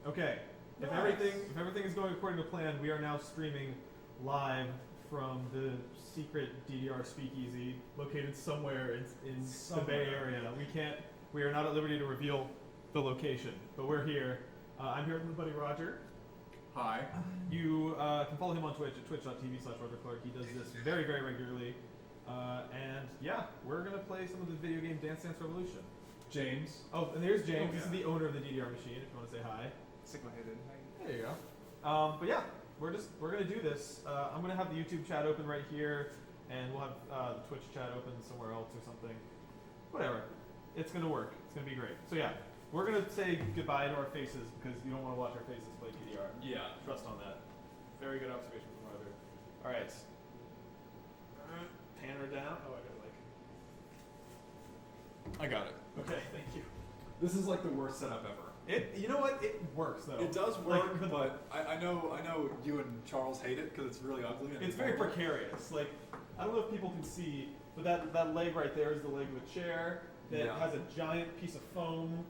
Okay. If everything is going according to plan, we are now streaming live from the secret DDR speakeasy located somewhere in the Bay Area. We are not at liberty to reveal the location, but we're here. I'm here with my buddy Roger. Hi. You can follow him on Twitch at twitch.tv/RogerClark. He does this very, very regularly. And yeah, we're going to play some of the video game Dance Dance Revolution. James. Oh, and there's James. Oh, yeah. This is the owner of the DDR machine, if you want to say hi. Sigma-headed. There you go. But yeah, we're gonna do this. I'm gonna have the YouTube chat open right here, and we'll have the Twitch chat open somewhere else or something. Whatever. It's gonna work. It's gonna be great. So yeah, we're gonna say goodbye to our faces because you don't want to watch our faces play DDR. Yeah. Trust on that. Very good observation from Roger. All right. Pan her down. Oh, I got it. Okay, thank you. This is like the worst setup ever. You know what? It works though. It does work, like, but I know you and Charles hate it because it's really ugly. And it's very precarious. Like, I don't know if people can see, but that leg right there is the leg of a chair that has a giant piece of foam.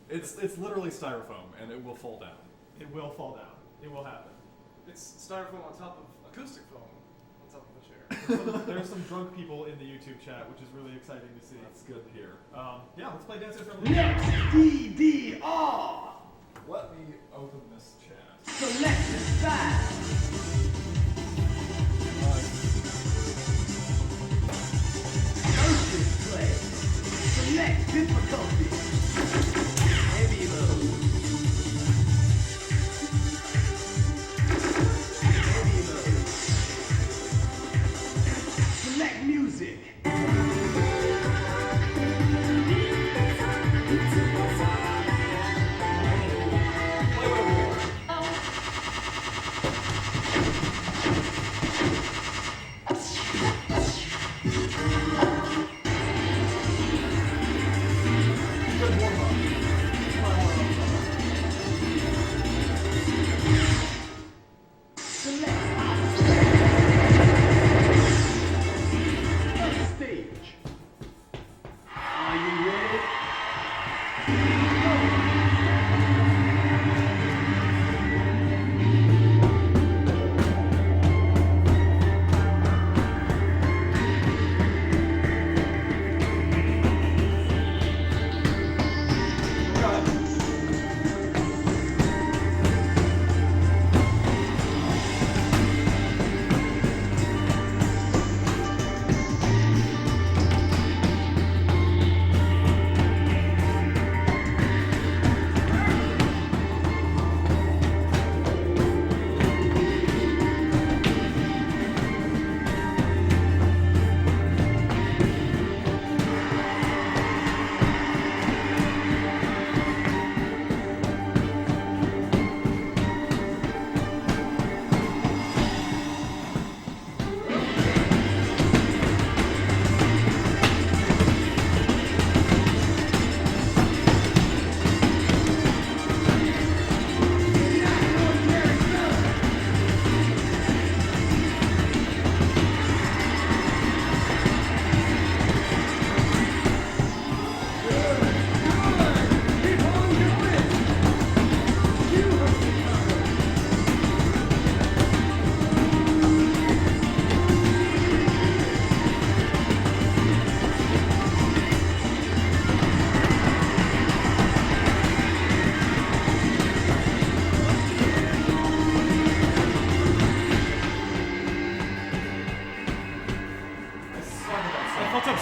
It's literally styrofoam, and it will fall down. It will fall down. It will happen. It's styrofoam on top of acoustic foam on top of a chair. There's some drunk people in the YouTube chat, which is really exciting to see. That's good to hear. Yeah, let's play Dance Dance Revolution. Next DDR. Let me open this chat. Select the style. Versus play. Select difficulty. Heavy mode. Heavy mode. Select music.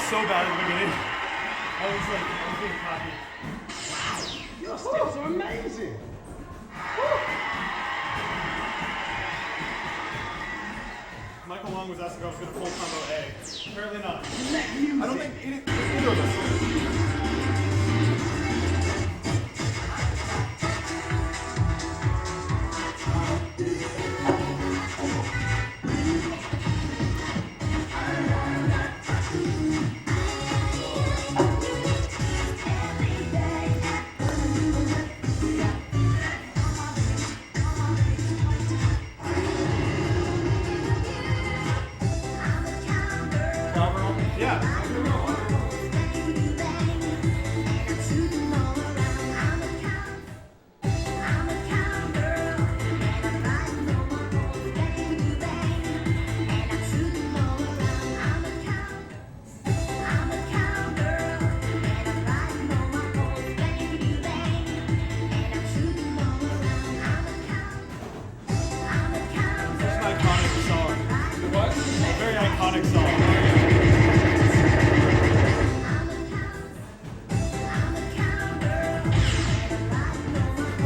So bad at the beginning. I was being cocky. Your steps are amazing. Michael Long was asking if I was going to pull combo A. Apparently not. Select music. I don't think either of us. Yeah. iconic song.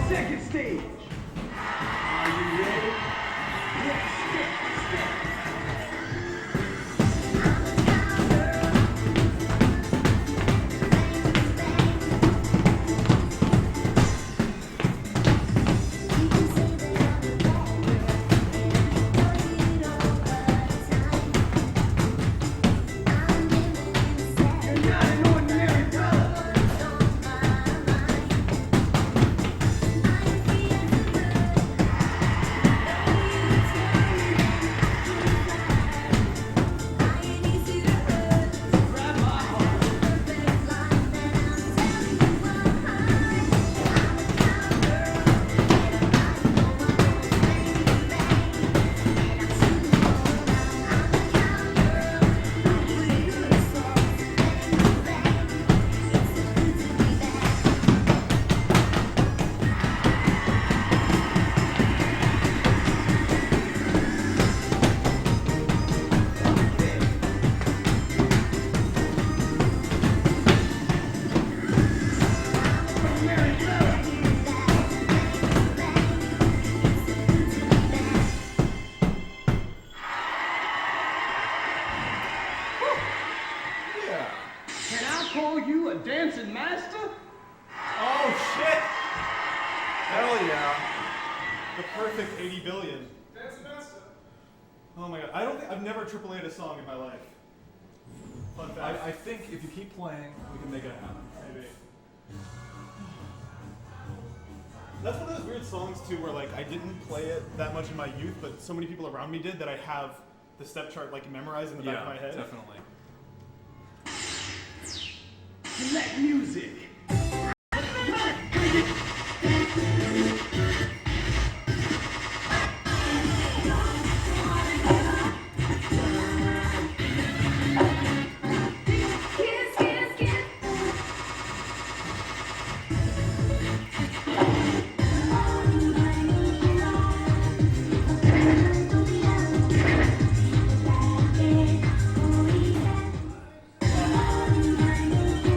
Second stage. Are you ready? Yes, step, step. You're not an ordinary brother. Grab my heart. Yeah. Can I call you a dancing master? Oh shit! Hell yeah. The perfect 80 billion. Dance master. Oh my god. I've never AAA'd a song in my life. Fun fact. I think if you keep playing, we can make it happen. Maybe. That's one of those weird songs too where like I didn't play it that much in my youth, but so many people around me did that I have the step chart like memorized in the back of my head. Definitely. Select music.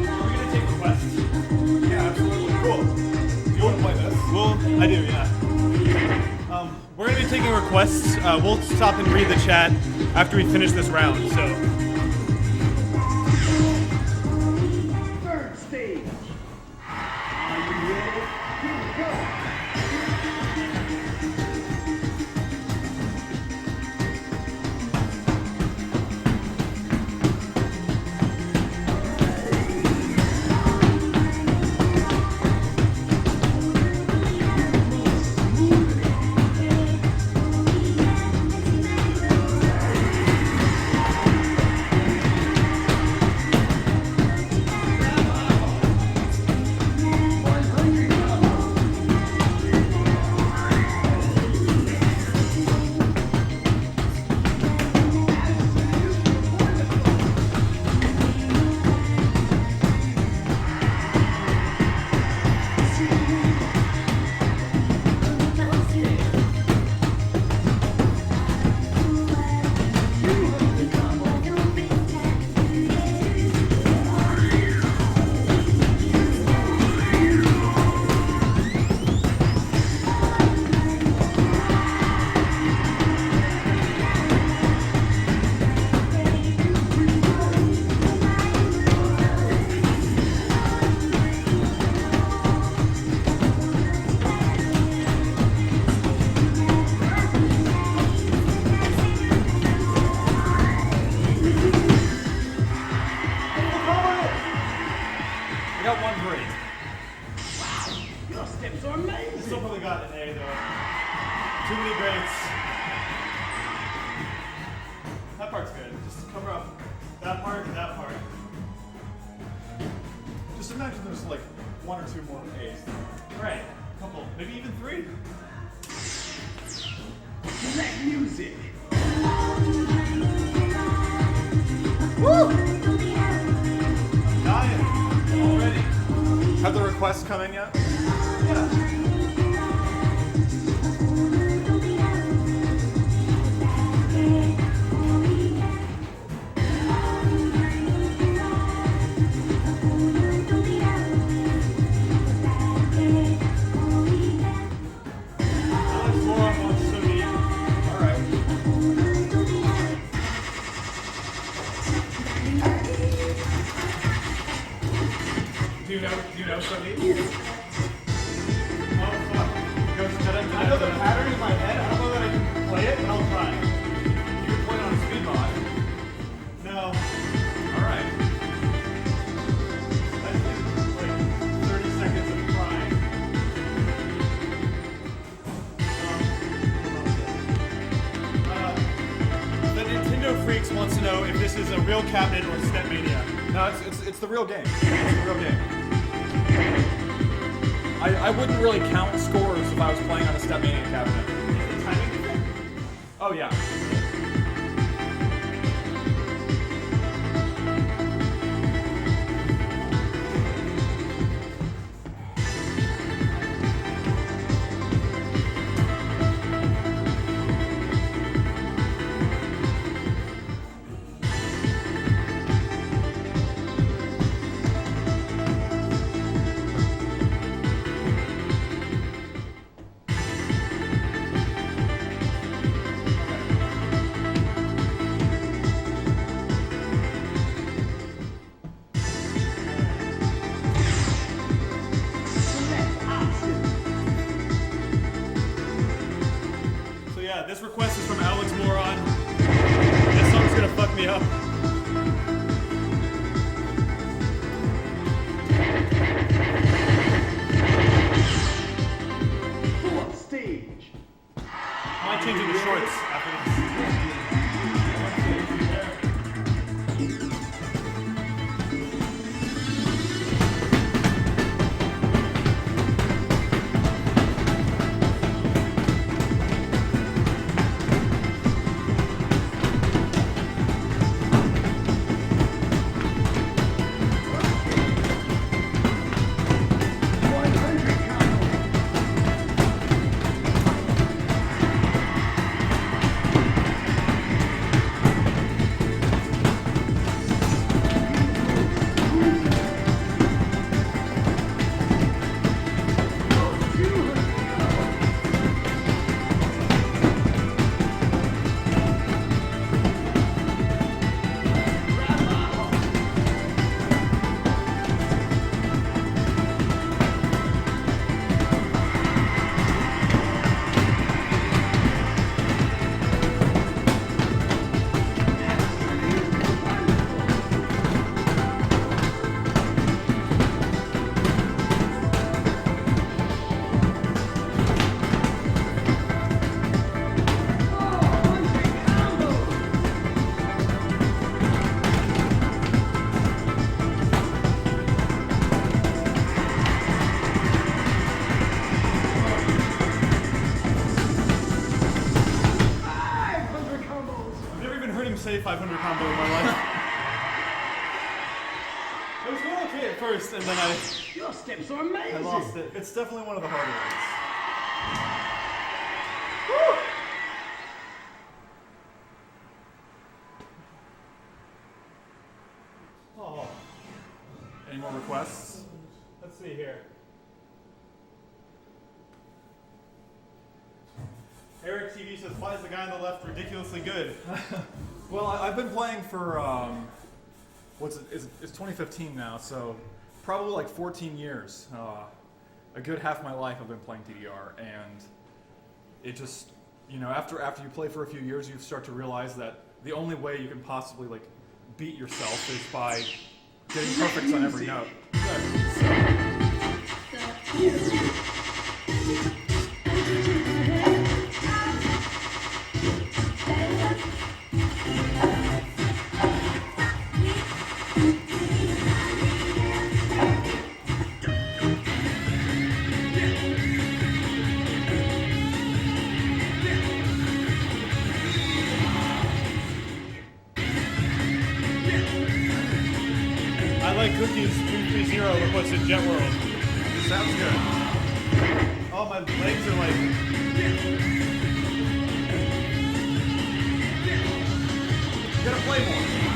Are we gonna take requests? Yeah, absolutely. Cool. Do you want to play this? Well, I do, yeah. We're gonna be taking requests. We'll stop and read the chat after we finish this round. So, Third stage. Are you ready? Here we go. We got one grade. Your steps are still amazing. probably got an A though. Too many grades. That part's good. Just cover up that part and that part. Just imagine there's like one or two more A's. Right. A couple, maybe even 3. Select music. Dying already. Have the requests come in yet? Yeah. wants to know if this is a real cabinet or Stepmania. No, it's the real game. It's the real game. I wouldn't really count scores if I was playing on a Stepmania cabinet. Is the timing different? Oh yeah. So yeah, this request is from Alex Moron. This song's gonna fuck me up. Fourth stage. I might change into shorts after this. Say 500 combo in my life. It was going okay at first, and then Your steps are I amazing. lost it. It's definitely one of the harder ones. Oh, Any more requests? let's see here. Eric TV says, why is the guy on the left ridiculously good? Well, I've been playing for it's 2015 now, so probably like 14 years. A good half my life I've been playing DDR, and it just, you know, after you play for a few years, you start to realize that the only way you can possibly like beat yourself is by getting perfects on every note. I like Cookies 230 requests in Jet World. Sounds good. Oh, my legs are like... You gotta play more.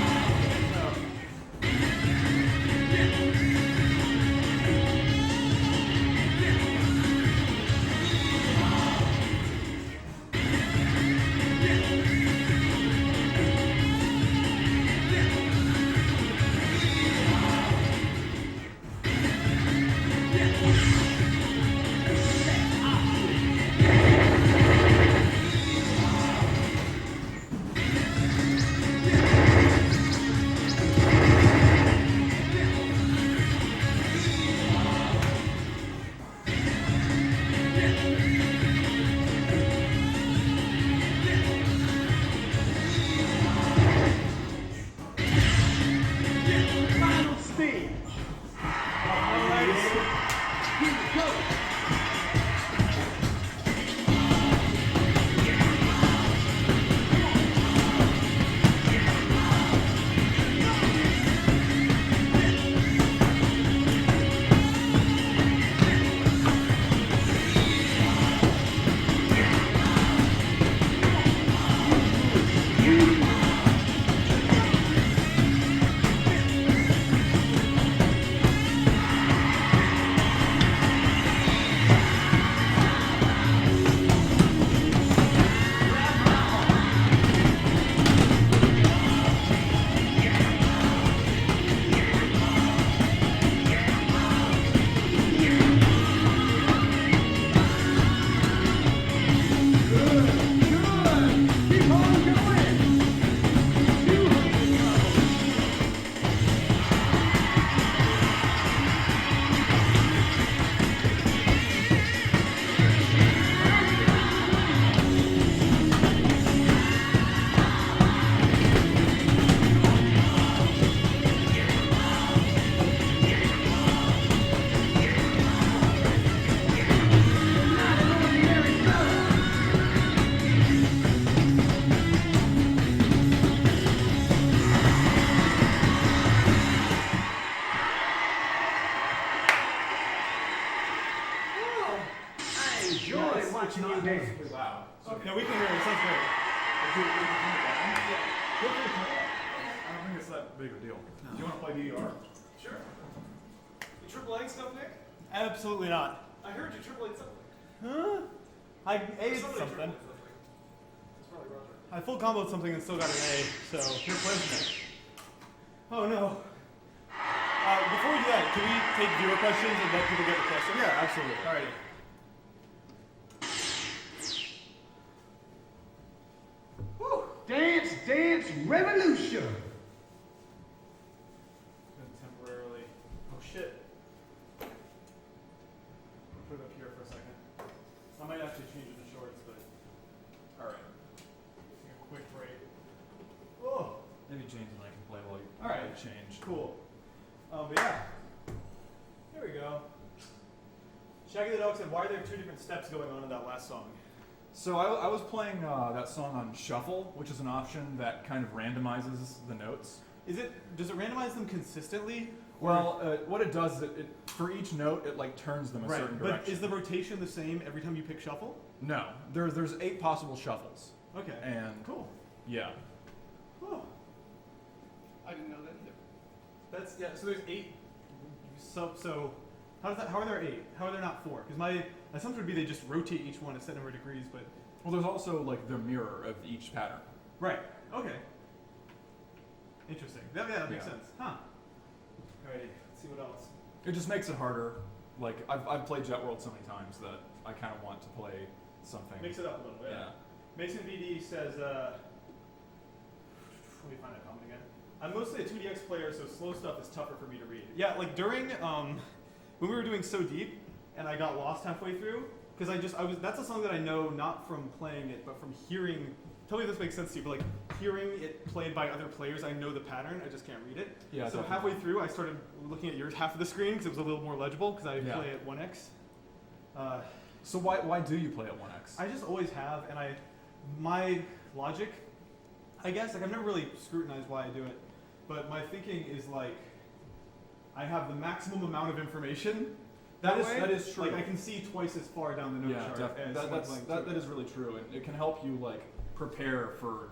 enjoy watching you dance. Pretty loud. So Yeah, we can hear it. It sounds great. I don't think it's that big of a deal. Do you want to play DDR? Sure. You triple A stuff, Nick? Absolutely not. I heard you triple A something. Huh? I ate Somebody something. triple A something. It's probably Roger. I full comboed something and still got an A, so Here, play with me. oh no. Before we do that, can we take viewer questions and let people get the questions? Yeah, absolutely. Alrighty. Woo! Dance, dance, revolution. Gonna temporarily. Oh shit. I'll put it up here for a second. I might actually change it to shorts, but Alright. take a quick break. Oh, Maybe James and I can play while you Alright. change. cool. But yeah. Here we go. Shaggy the Dog said, why are there two different steps going on in that last song? So I was playing that song on shuffle, which is an option that kind of randomizes the notes. Does it randomize them consistently? Well, what it does is it for each note it like turns them a certain But direction. is the rotation the same every time you pick shuffle? No, there's 8 possible shuffles, Okay. and Cool. yeah, Oh, I didn't know that either. that's yeah. So there's 8. So how are there 8? How are there not 4? Because my assumption would be they just rotate each one a set number of degrees, but well, there's also like the mirror of each pattern. right. Okay. Interesting. That makes Yeah. sense. Huh. Alrighty. Let's see what else. It just makes it harder. Like I've played Jet World so many times that I kind of want to play something. Mix it up a little bit. Yeah. Mason VD says, let me find that comment again. I'm mostly a 2DX player, so slow stuff is tougher for me to read. Yeah, like during, when we were doing So Deep, and I got lost halfway through, because that's a song that I know not from playing it, but from hearing, tell me if this makes sense to you, but like hearing it played by other players, I know the pattern, I just can't read it. Yeah. So definitely. halfway through, I started looking at your half of the screen, because it was a little more legible, because I Yeah. play at 1x. So why do you play at 1x? I just always have, and my logic, I guess, like I've never really scrutinized why I do it, but my thinking is like, I have the maximum amount of information. That is true. Like I can see twice as far down the note Yeah, chart. definitely. As someone playing That two. is really true, and it can help you like prepare for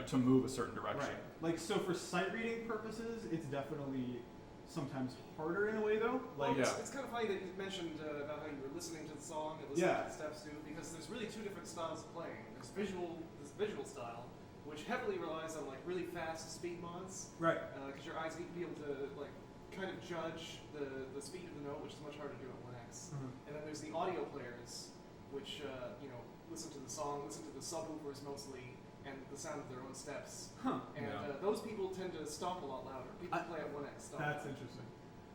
to move a certain direction. Right. Like so for sight reading purposes, it's definitely sometimes harder in a way though. Well, Like yeah. it's kind of funny that you mentioned about how you were listening to the song and listening Yeah. to the steps too, because there's really two different styles of playing. There's this visual style, which heavily relies on like really fast speed mods, right. because your eyes need to be able to like kind of judge the speed of the note, which is much harder to do at 1x. And then there's the audio players, which listen to the song, listen to the subwoofers mostly, and the sound of their own steps. Huh. And Yeah. those people tend to stomp a lot louder. People play at 1x. Stomp That's louder. interesting.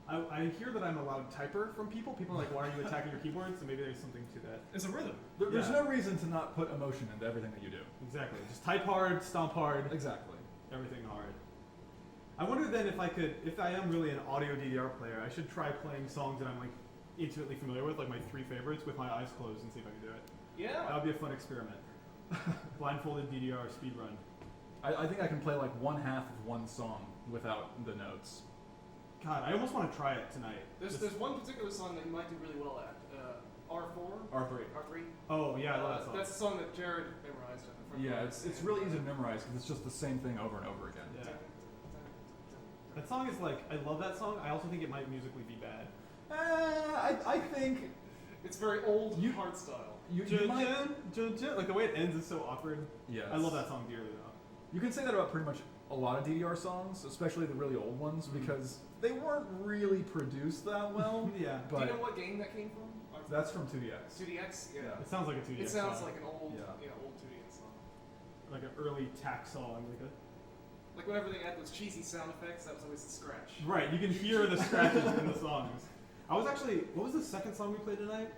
I hear that I'm a loud typer from people. People are like, why are you attacking your keyboard? So maybe there's something to that. It's a rhythm. There's Yeah. no reason to not put emotion into everything that you do. Exactly. Just type hard, stomp hard, Exactly. everything hard. I wonder then if I am really an audio DDR player, I should try playing songs that I'm like intimately familiar with, like my 3 favorites, with my eyes closed and see if I can do it. That Yeah. would be a fun experiment. Blindfolded DDR speedrun. I think I can play like one half of one song without the notes. God, I almost want to try it tonight. There's one particular song that you might do really well at. R4. R3. R3. Oh yeah, I love that song. That's a song that Jared memorized. Yeah, it's really easy to memorize because it's just the same thing over and over again. Yeah. That song is like, I love that song. I also think it might musically be bad. I think It's very old hard style. you might. Like the way it ends is so awkward. Yes. I love that song dearly though. You can say that about pretty much a lot of DDR songs, especially the really old ones, because they weren't really produced that well. Yeah. Do But you know what game that came from? that's from 2DX. 2DX? Yeah. It sounds like a 2D. It sounds like an old, Yeah. old 2DX song. like an early tack song. Like whenever they add those cheesy sound effects, that was always a scratch. Right, you can hear the scratches in the songs. I was actually, what was the second song we played tonight?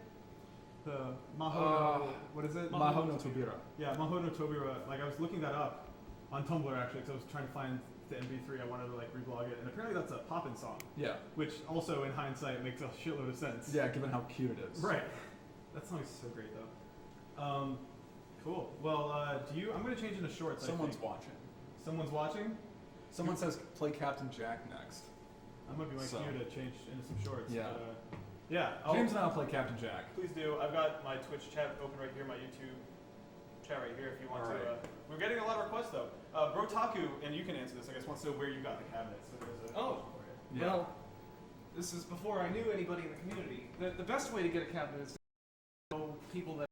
The Maho, what is it? Maho no Tobira. Yeah, Maho no Tobira. Like I was looking that up on Tumblr actually, because I was trying to find the MP3. I wanted to like reblog it, and apparently that's a poppin' song, Yeah. which also in hindsight makes a shitload of sense. Yeah, given how cute it is. Right. That song is so great though. Cool. Well, I'm gonna change into shorts. Someone's I think. watching. Someone's watching. Someone says play Captain Jack next. That might be my So. cue to change into some shorts. Yeah. But, Yeah. James and I'll play Captain Jack. Please do. I've got my Twitch chat open right here, my YouTube chat right here if you want to. We're getting a lot of requests though. Brotaku, and you can answer this, I guess, wants to know where you got the cabinet. So there's a question for you. Yeah. Well, this is before I knew anybody in the community. The best way to get a cabinet is to know people that.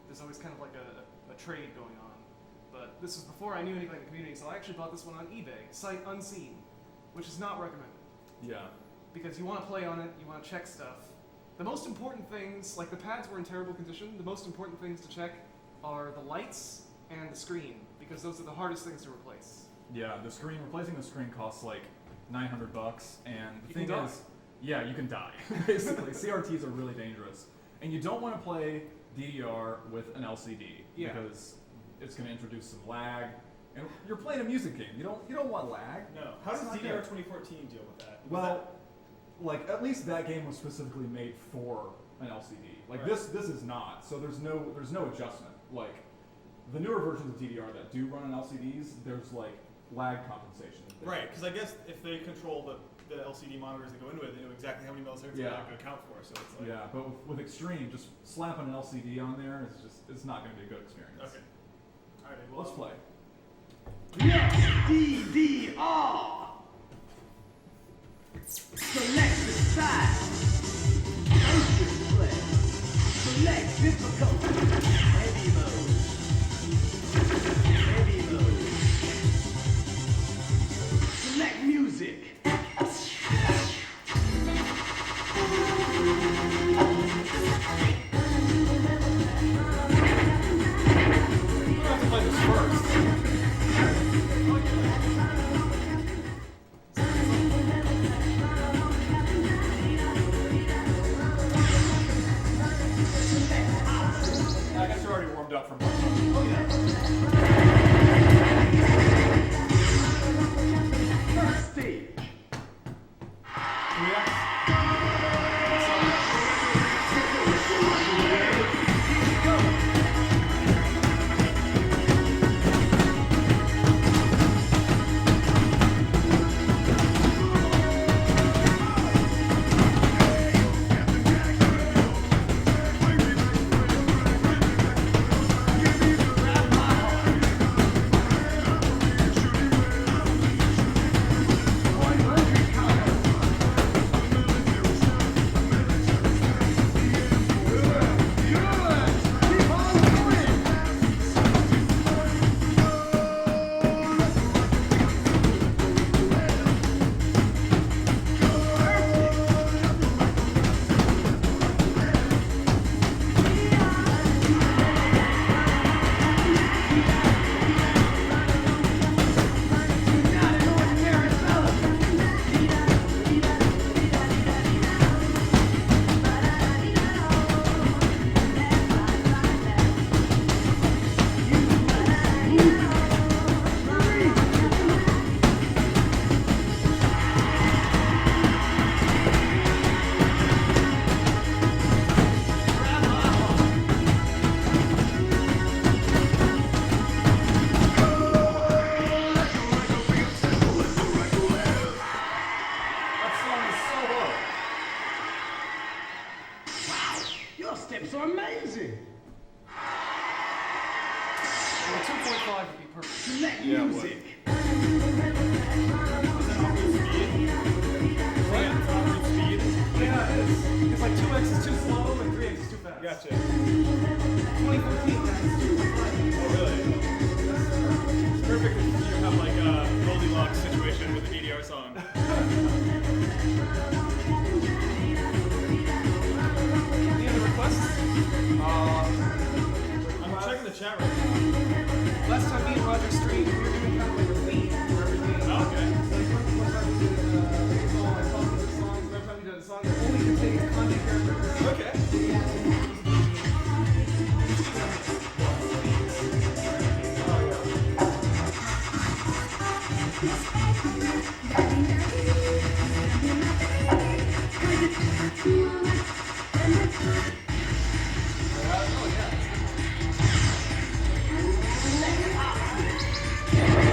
There's always kind of like a trade going on. But this is before I knew anybody in the community, so I actually bought this one on eBay, sight unseen, which is not recommended. Yeah. Because you want to play on it, you want to check stuff. The most important things, like the pads were in terrible condition, the most important things to check are the lights and the screen, because those are the hardest things to replace. Yeah, replacing the screen costs like $900, and the You thing can die. is, yeah, you can die, basically. CRTs are really dangerous. And you don't want to play DDR with an LCD, Yeah. because it's going to introduce some lag. And you're playing a music game. You don't want lag. No. How It's does not DDR good. 2014 deal with that? Well, like at least that game was specifically made for an LCD. Like Right. this is not. So there's no adjustment. Like the newer versions of DDR that do run on LCDs, there's like lag compensation. Right, because I guess if they control the LCD monitors that go into it, they know exactly how many milliseconds Yeah. they're going to account for. So it's like, Yeah, but with Extreme, just slapping an LCD on there it's not going to be a good experience. okay. All right, Well, let's play. DDR. Select the side. Ocean play. Select difficulty. Heavy mode. Heavy mode. Select music. We have to play this first. I guess you're already warmed up from First stage. Your steps are amazing. Well, 2.5 would be perfect. Select Yeah, it would. music. Yeah, it is. It's like 2x is too slow and 3x is too fast. Gotcha. 2014, that's 2.5. Oh, really? It's perfect if you have like a Goldilocks situation with a DDR song. Any other requests? I'm checking the chat right now. Last time me and Roger streamed, we were doing kind of like a theme for every game. Oh, okay. Like one time we did a song, like popular songs, another time we did a song that only contains content characters. Okay. Oh, yeah.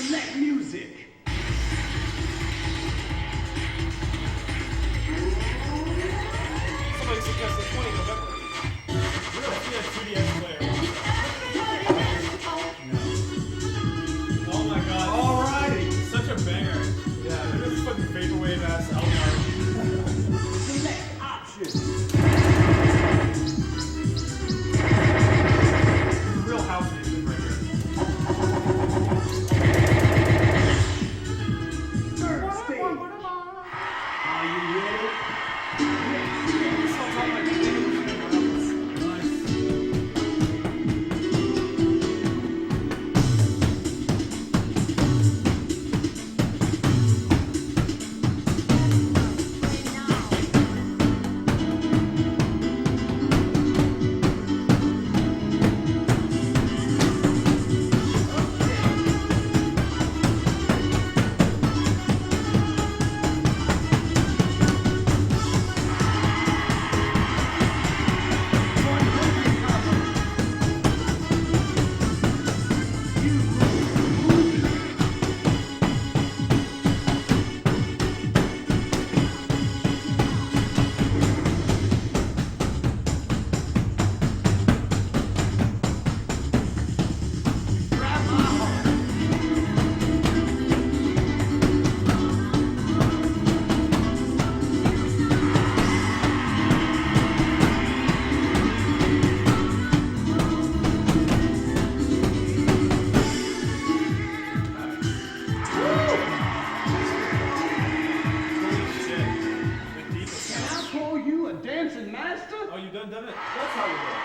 Select music. Somebody suggested 20 November. Really? Yeah, 2DS player. Oh my god. Alrighty. Such a banger. Yeah, this is fucking vaporwave ass album. Select options. Real house music right here. Third stage. Are you ready? Next Sounds like my name. Holy shit. The deepest Can I house. call you a dancing master? Oh, you done it? That's how you do it.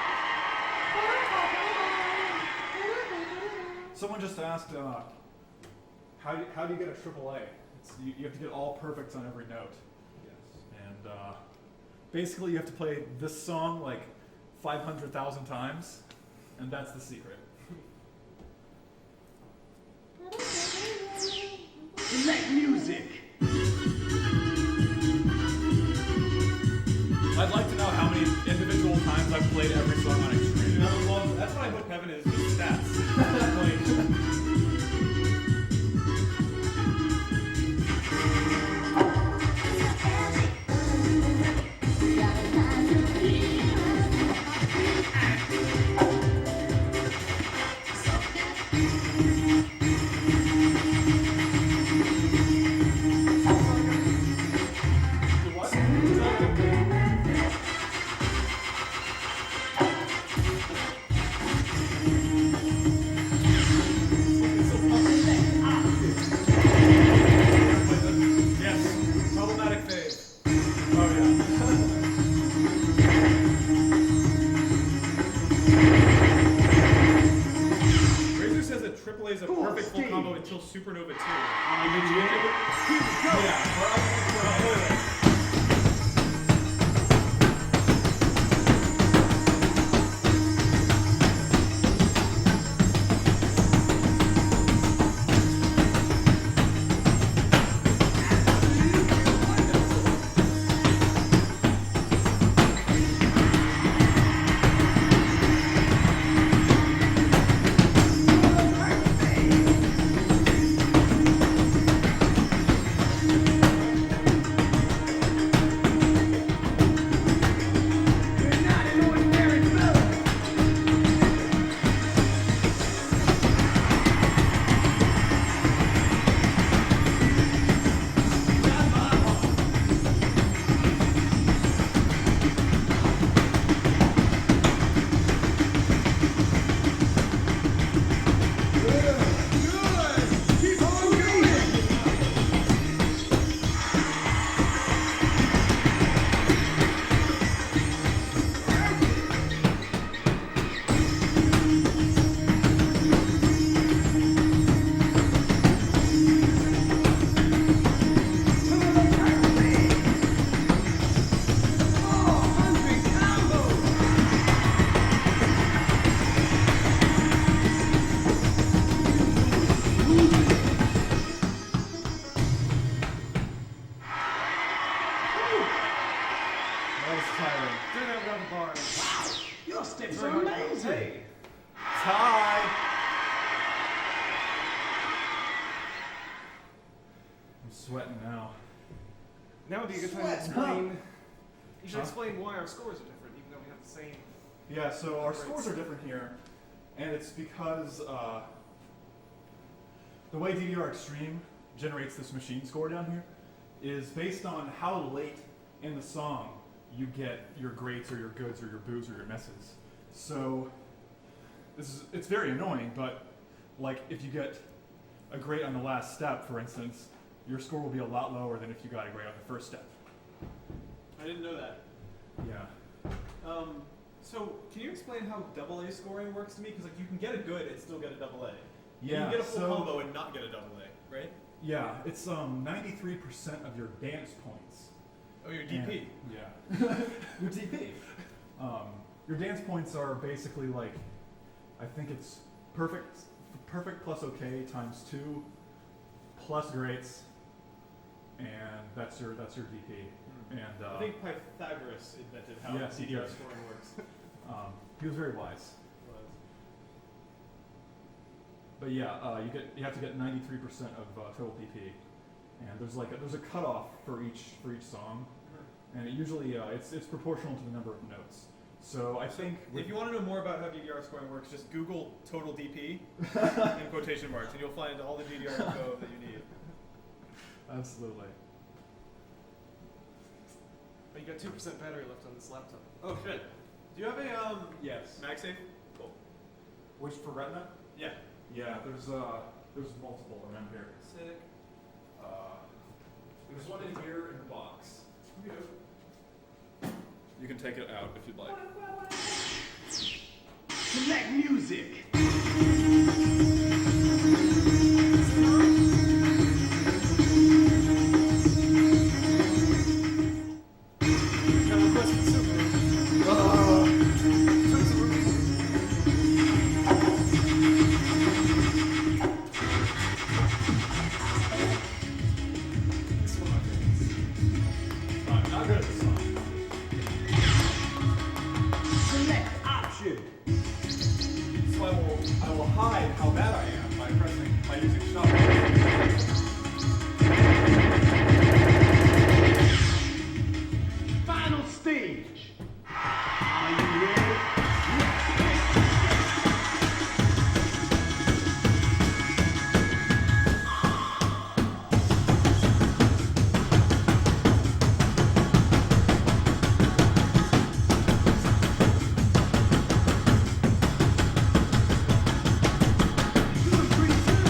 Someone just asked, how do you get a AAA? You have to get all perfects on every note. Yes. And basically, you have to play this song like 500,000 times, and that's the secret. Select music. I'd like to know how many individual times I've played every song on Extreme. Well, that's what I hope heaven is, just stats. Like, yes, problematic phase. Oh yeah. Razor says that AAA is a perfect full combo until Supernova 2. Are you ready? Here we go. Yeah. sweating now. Now would be a good time to Sweat, explain. You should Huh? explain why our scores are different, even though we have the same. Yeah, so our Rates. scores are different here, and it's because the way DDR Extreme generates this machine score down here is based on how late in the song you get your greats or your goods or your boos or your messes. So it's very annoying, but like if you get a great on the last step, for instance, your score will be a lot lower than if you got a great on the first step. I didn't know that. Yeah. So can you explain how AA scoring works to me? Because like you can get a good and still get a AA. Yeah. You can get a full so, combo and not get a AA, right? Yeah, it's 93% of your dance points. Oh, your DP. And- yeah. Your DP. Your dance points are basically like, I think it's perfect plus okay times 2 plus greats, and that's your DP. And I think Pythagoras invented how Yes, he DDR did. scoring works. he was very wise. But yeah, you have to get 93% of total DP, and there's a cutoff for each song, and it usually it's proportional to the number of notes. So I think If you want to know more about how DDR scoring works, just Google total DP in quotation marks, and you'll find all the DDR info that you need. absolutely. But you got 2% battery left on this laptop. Oh shit. Do you have a Yes. MagSafe? Cool. Which for Retina? Yeah. Yeah, there's multiple around here. Sick. There's one in here in the box. You can take it out if you'd like. Select music. I'm not good at this song. Select option. So I will hide how bad I am by using shuffle. Final stage. Are you ready? Doing pretty good.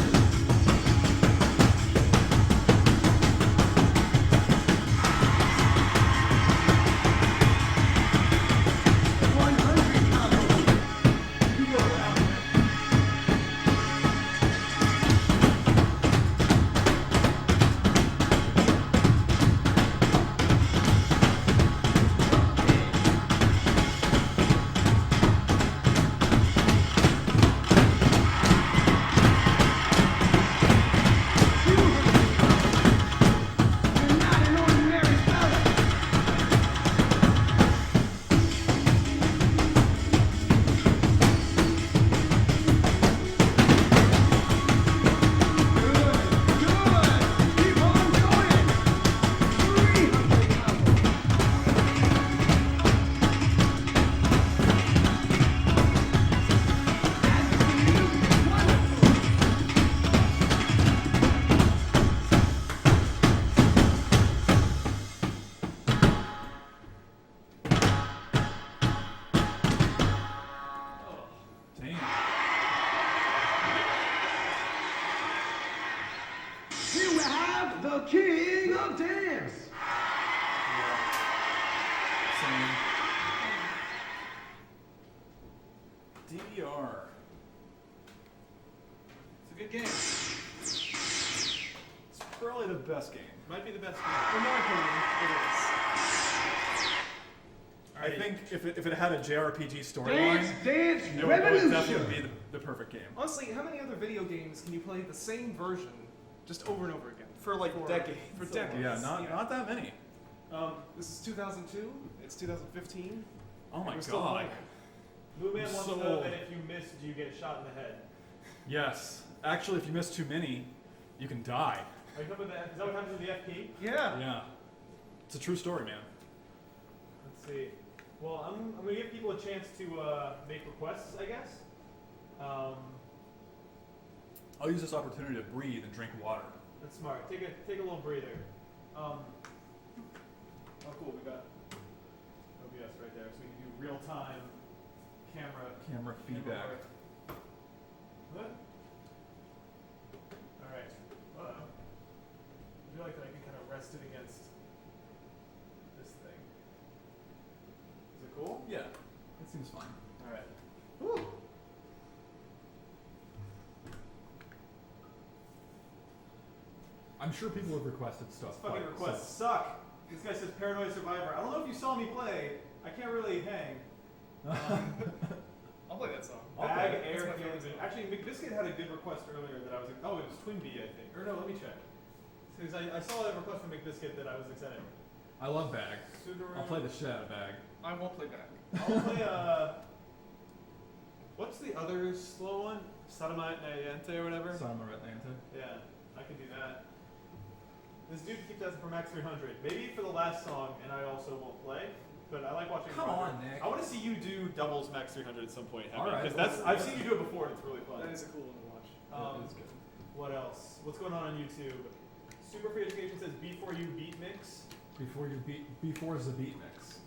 You're not an ordinary fella. Good, good. Keep on going. 300 levels. Absolutely wonderful. Damn. Here we have the king of dance. Same. DDR. It's a good game. It's probably the best game. Might be the best In one. my opinion, it is. I think if it had a JRPG Dance, storyline, dance, it would definitely revolution. be the perfect game. Honestly, how many other video games can you play the same version just over and over again? For like decades. For decades. Yeah, not that many. This is 2002. It's 2015. Oh my We're still god. playing. Blue Man I'm wants so to know old. that if you miss, do you get shot in the head? Yes. Actually, if you miss too many, you can die. Are you talking about is that what happens with the FP? Yeah. Yeah. It's a true story, man. Let's see. Well, I'm going to give people a chance to make requests, I guess. I'll use this opportunity to breathe and drink water. That's smart. Take a little breather. Oh, cool. We got OBS right there, so we can do real-time Camera feedback. work. What? All right. I feel like I can kind of rest it against this thing. Is it cool? Yeah, it seems fine. All right. Woo. I'm sure people have requested stuff. These fucking requests suck. This guy says Paranoid Survivor. I don't know if you saw me play. I can't really hang. I'll play that song. Bag, That's air, my favorite feelings. song. Actually, McBiscuit had a good request earlier that I was. Oh, it was Twin B, I think. Or no, let me check. Because I saw a request from McBiscuit that I was excited. I love Bag. Sudoran. I'll play the shit out of Bag. I won't play back. I'll play what's the other slow one? Sodomite Nayente or whatever? Summer Atlanta. Yeah, I can do that. This dude keeps asking for max 300. Maybe for the last song, and I also won't play. But I like watching. Come Roger. on, Nick. I want to see you do doubles max 300 at some point. All right. Because that's I've seen you do it before, and it's really fun. That is a cool one to watch. That is good. What else? What's going on YouTube? Super Free Education says before you beat mix, Before is the beat mix.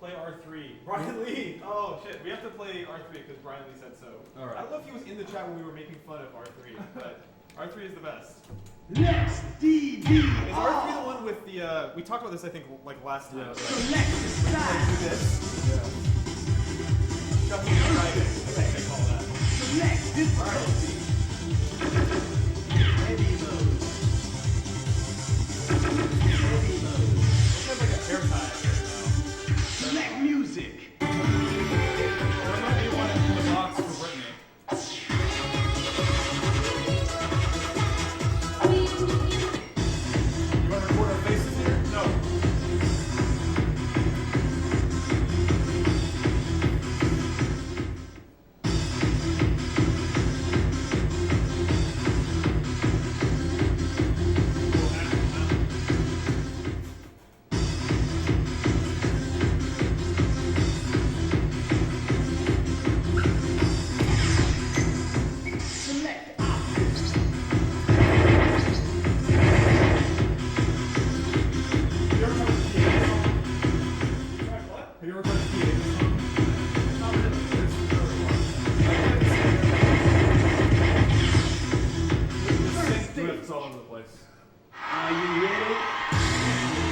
play R3. Brian Lee. Oh shit, we have to play R3 because Brian Lee said so. All right. I don't know if he was in the chat when we were making fun of R3, but R3 is the best. Next, DDR. Is R3 the one with the? We talked about this I think like last time. Yeah. Like, Select the side. do this. Shuffle and driving. I think they call that. Select difficulty. Heavy mode. Heavy mode. It sounds like a hair tie right now. Select music. There might be one in the box for Brittany. You want to record our faces here? No. Select options. You ever heard of PA? What? Have you ever tried the PA? Not really. It's really hard. The sync riffs all over the place. Are you ready?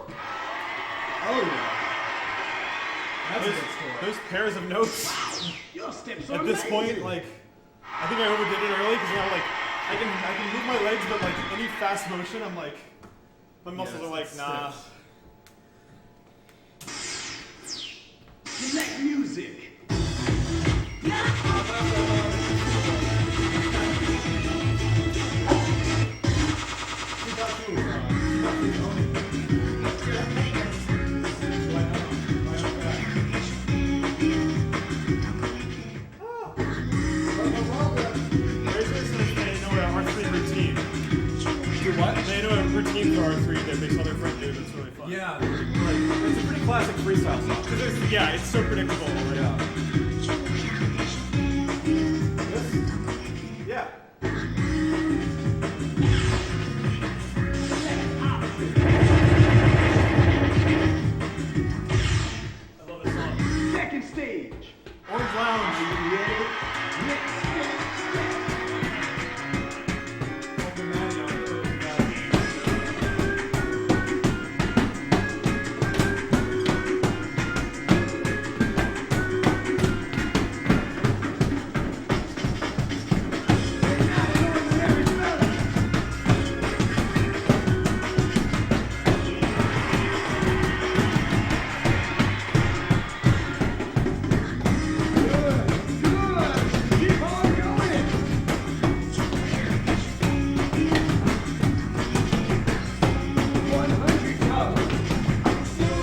Oh yeah. That's a good score. Those pairs of notes. Your steps are At this amazing. point, like, I think I overdid it early because now, like, I can move my legs, but like any fast motion, I'm like, my muscles Yes, are like, that's nah. stiff. Select music. theme for R3 that they saw their friend do. That's really fun. Yeah, like it's a pretty classic freestyle song. Yeah, it's so predictable. Like, Yeah. Yeah. I love this song. Second stage. Orange Lounge. Ready? Mix. Open Mario. Keep on going. 100 covers.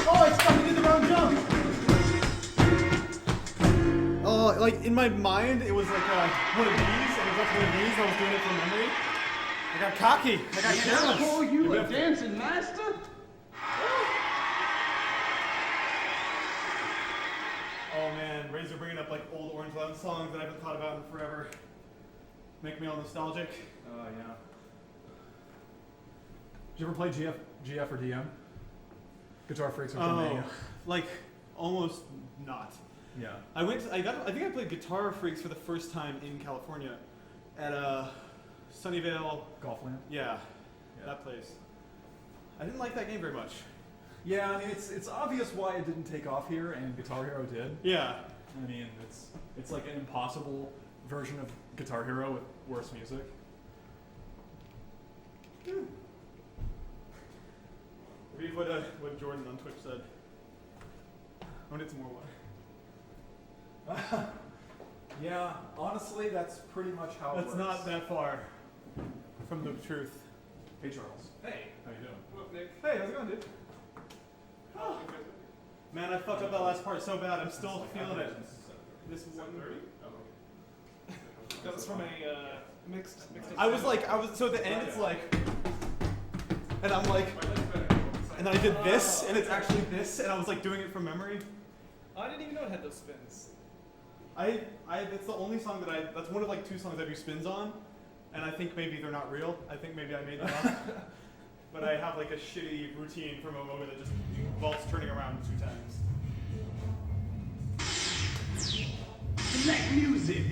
Oh, I fucking did the wrong jump! Oh, like in my mind, it was like one of these, and it was like one of these, and I was doing it from memory. I got cocky. I got careless. Call you a dancing master? Oh man, Razor bringing up like old Orange Lounge songs that I haven't thought about in forever. Make me all nostalgic. Yeah. Did you ever play GF or DM? Guitar Freaks or Mania? Like almost not. Yeah. I think I played Guitar Freaks for the first time in California at Sunnyvale. Golfland? Yeah, Yeah. that place. I didn't like that game very much. Yeah, I mean it's obvious why it didn't take off here, and Guitar Hero did. Yeah. I mean it's like an impossible version of Guitar Hero with worse music. Read what Jordan on Twitch said. I want to get some more water. Yeah, honestly, that's pretty much how it That's works. not that far from the truth. Hey Charles, Hey, how you doing? what up, Nick? Hey, how's it going, dude? Man, I fucked up that last part so bad. I'm still feeling it. This one. That was from a mixed. So at the end it's like, and I'm like, and then I did this, and it's actually this, and I was like doing it from memory. I didn't even know it had those spins. It's the only song that's one of like two songs I do spins on, and I think maybe they're not real. I think maybe I made them up. But I have like a shitty routine from a moment that just involves turning around 2 times. Select music.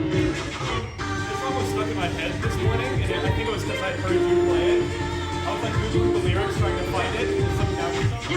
This song was stuck in my head this morning, and I think it was because I heard you play it. I was like googling the lyrics trying to find it. It's some Cowboy song.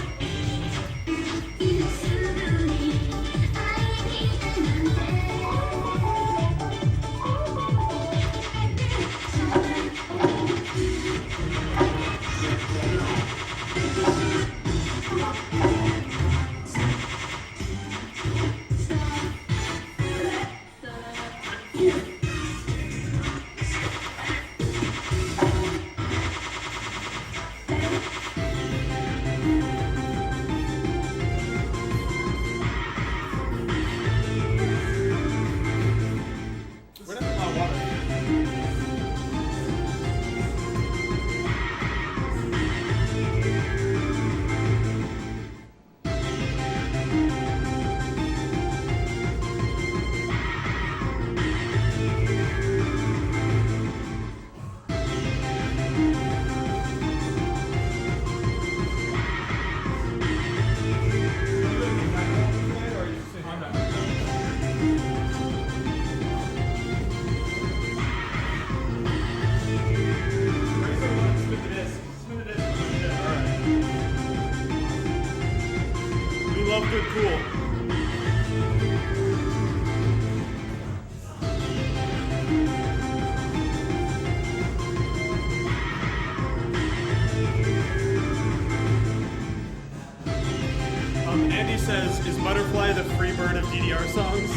Andy says, is Butterfly the free bird of DDR songs?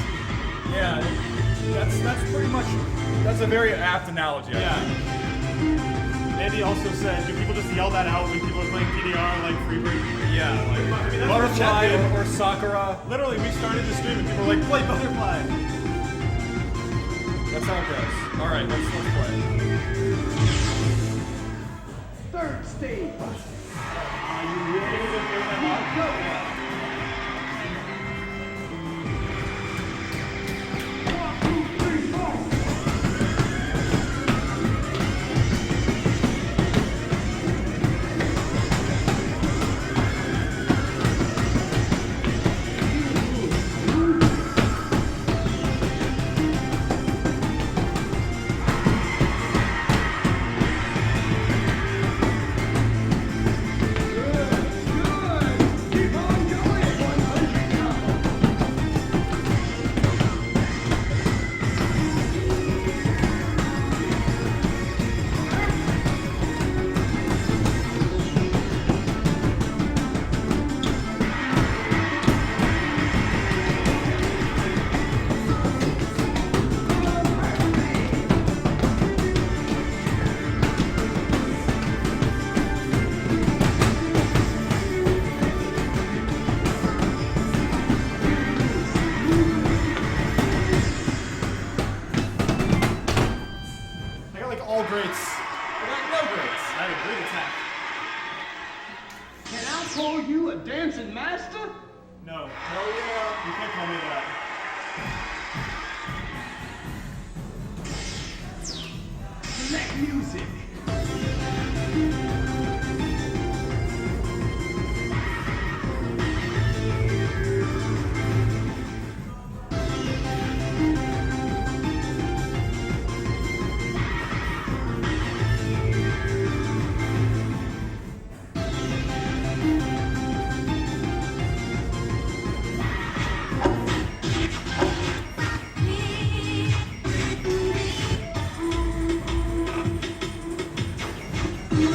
Yeah, that's pretty much, that's a very apt analogy. I think. Andy also said, do people just yell that out when people are playing DDR like free bird? Yeah, like I mean, that's what Butterfly Chet did. or Sakura. Literally, we started the stream and people were like, play Butterfly! That's how it goes. All right, let's play. Third stage. Are you ready? Go. 1, 2, 3, 4. I got like all greats. I got no grades. I had a great attack. Can I call you a dancing master? No. Hell yeah. You can't call me that. Select music.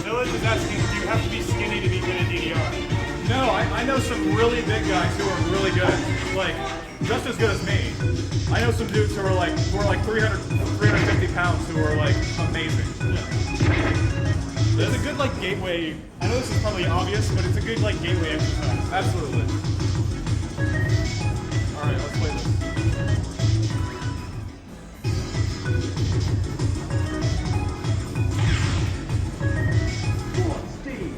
Village is asking, do you have to be skinny to be good at DDR? No, I know some really big guys who are really good, like just as good as me. I know some dudes who are like 350 pounds who are like amazing. It's a good like gateway. I know this is probably obvious, but it's a good like gateway exercise. Absolutely. All right, let's play this. Fourth stage.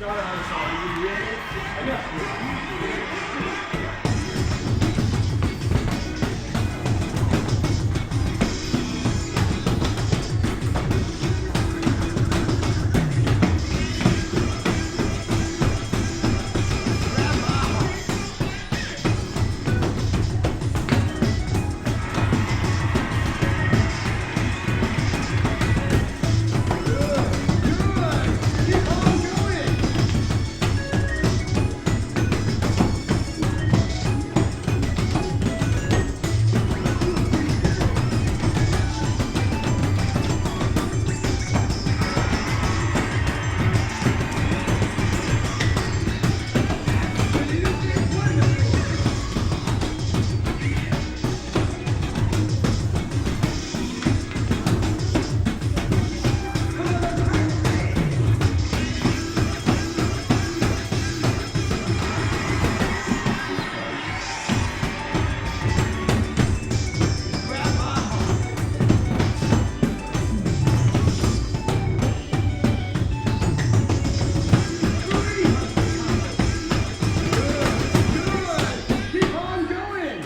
Got another song. Are you ready? I got you. Keep on going. Keep on going.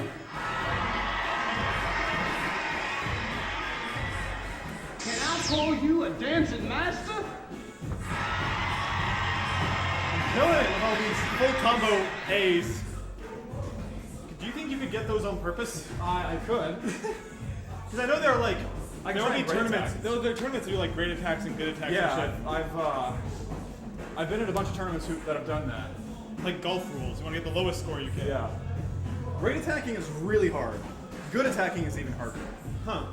Can I call you a dancing master? Killing it with all these full combo A's. Do you think you could get those on purpose? I could. Because I know there are like I can there will try be and great tournaments. attacks. There are tournaments that do like great attacks and good attacks Yeah, and shit. I've been in a bunch of tournaments that have done that. like golf rules. You want to get the lowest score you can. Yeah. Great attacking is really hard. Good attacking is even harder. Huh.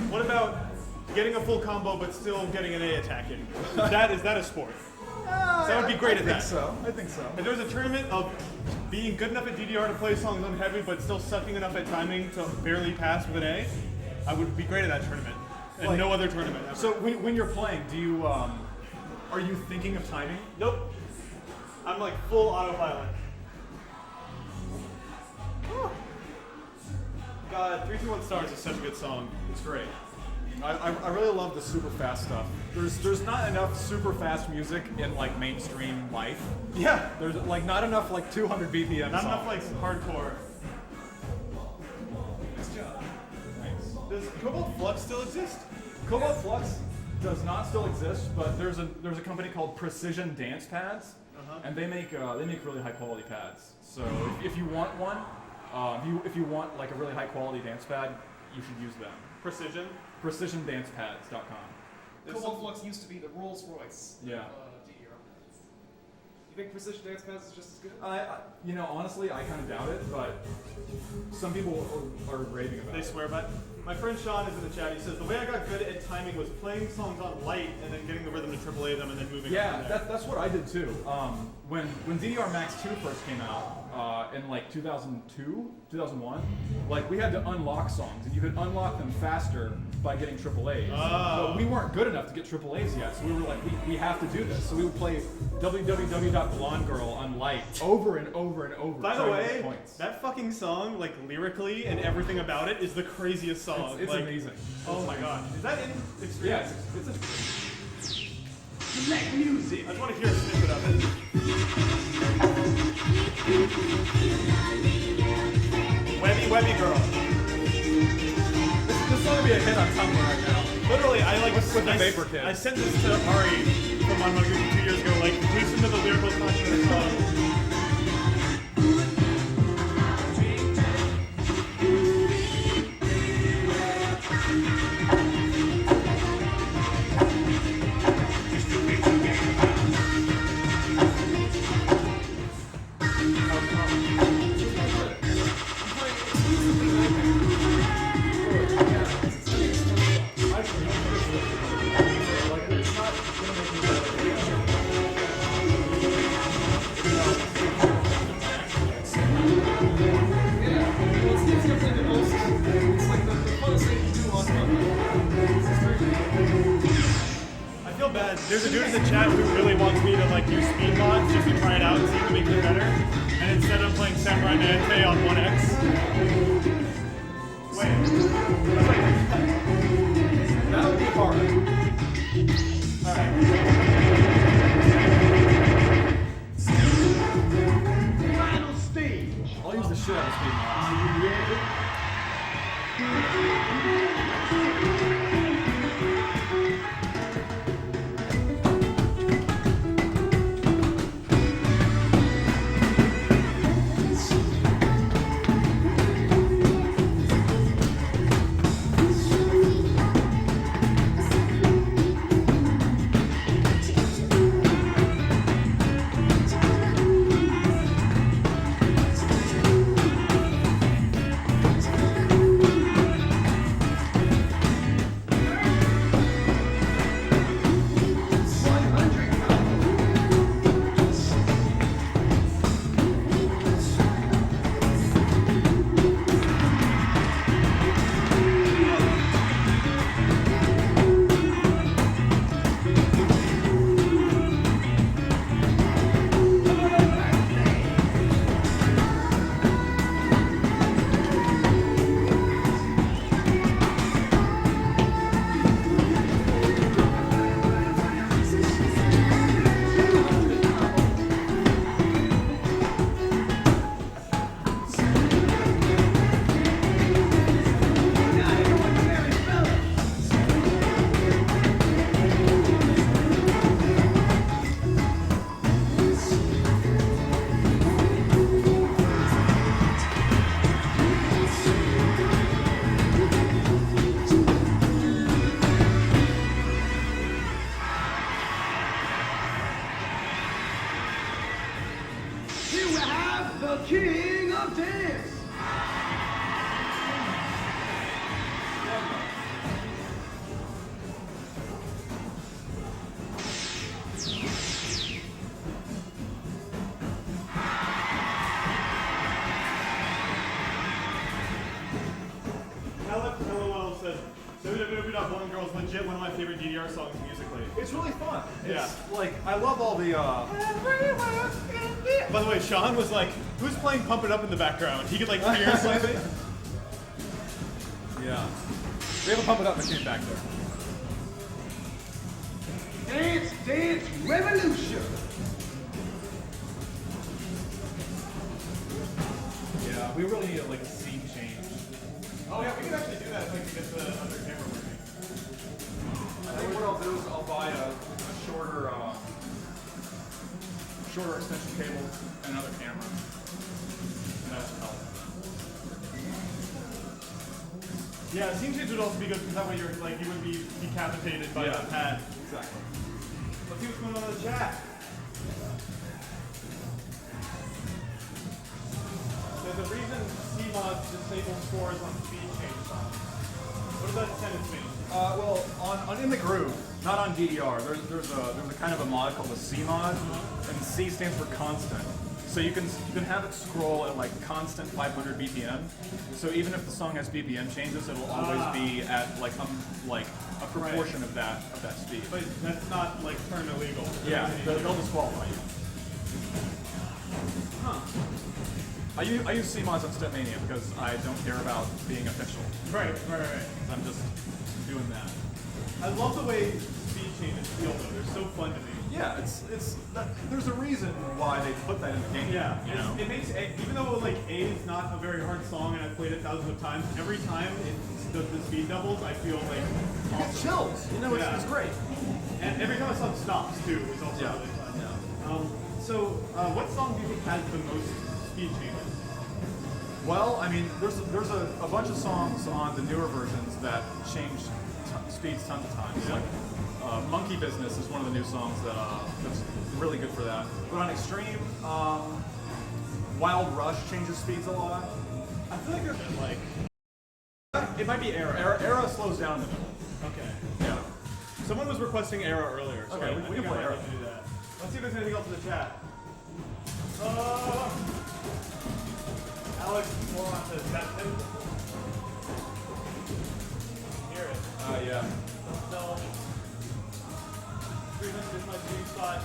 What about getting a full combo but still getting an A attack in? Is that a sport? That would be great I at think that. so. I think so. If there was a tournament of being good enough at DDR to play songs on heavy but still sucking enough at timing to barely pass with an A, I would be great at that tournament. And Like- no other tournament ever. So when you're playing, do you are you thinking of timing? Nope. I'm like full autopilot. Whew. God, 321 Stars is such a good song. It's great. I really love the super fast stuff. There's not enough super fast music in like mainstream life. Yeah. There's like not enough like 200 BPM. Not songs. enough like hardcore. Nice job. Nice. Does Cobalt Flux still exist? Cobalt Flux does not still exist, but there's a company called Precision Dance Pads, and they make really high quality pads. So if you want one, if you want like a really high quality dance pad, you should use them. Precision? PrecisionDancePads.com. Cobalt Flux used to be the Rolls Royce Yeah. of DDR. You think Precision Dance Pads is just as good? You know, honestly, I kind of doubt it, but some people are raving about They it. swear by it. My friend Sean is in the chat. He says, the way I got good at timing was playing songs on light and then getting the rhythm to AAA them and then moving Yeah, on from there. that's what I did too. When DDR Max 2 first came out in like 2002, 2001, like we had to unlock songs, and you could unlock them faster by getting AAAs. Oh. But we weren't good enough to get AAAs yet, so we were like, we have to do this. So we would play www.blondegirl on light over and over and over. By the trying to get way, points. that fucking song, like lyrically and everything about it, is the craziest song. It's like, amazing. Oh my god. Is that in Extreme? Yeah, it's a Select music. I just want to hear a snippet of it. Webby Girl. This song would be a hit on Tumblr right now. Literally, I like With the Vapor Kids. I sent this to Ari from on Monkey 2 years ago. Like, listen to the lyrical content of the song. I feel bad. There's a dude in the chat who really wants me to like do speed mods just to try it out and see if it makes it better. And instead I'm playing Samurai Nante on 1X. Wait. That would be hard. Final stage. I'll use the shit out of speed mods. Are you ready? Blonde Girl is legit one of my favorite DDR songs musically. It's really fun. It's Yeah. like I love all the. By the way, Sean was like, who's playing Pump It Up in the background? He could like hear something. Yeah. We have a Pump It Up machine back there. Dance, dance, revolution. Yeah, we really need like a scene change. Oh yeah, we can actually do that if we can get the other camera working. I think what I'll do is I'll buy a shorter, shorter extension cable and another camera. And that should help. Yeah, scene change would also be good because that way you're like you wouldn't be decapitated by the pad. Exactly. Let's see what's going on in the chat. There's a reason CMOD disables scores on speed change songs. What does that sentence mean? Well, on In the Groove, not on DDR, there's a kind of a mod called a CMOD, and C stands for constant. So you can have it scroll at like constant 500 BPM. So even if the song has BPM changes, it'll always be at like a proportion of that speed. But that's not like turned illegal. Yeah, they'll disqualify you. Huh. I use CMODs on Stepmania because I don't care about being official. Right. I'm just doing that. I love the way speed changes feel though. They're so fun to me. Yeah, there's a reason why they put that in the game. Yeah, you know. it makes even though like A is not a very hard song and I've played it thousands of times. Every time the speed doubles, I feel like You get chills. You know, it's great. And every time a song stops too, is also really fun. Yeah. So what song do you think has the most speed changes? Well, I mean, there's a bunch of songs on the newer versions that change speeds tons of times. Yeah. Like Monkey Business is one of the new songs that's really good for that. But on Extreme, Wild Rush changes speeds a lot. I feel like there's like it might be Era. Era slows down in the middle. Okay. Yeah. Someone was requesting Era earlier. So Okay, I we think can I play might Era. have to do that. Let's see if there's anything else in the chat. Alex, more on the chat thing. Hear it. Yeah. No. This is my sweet spot.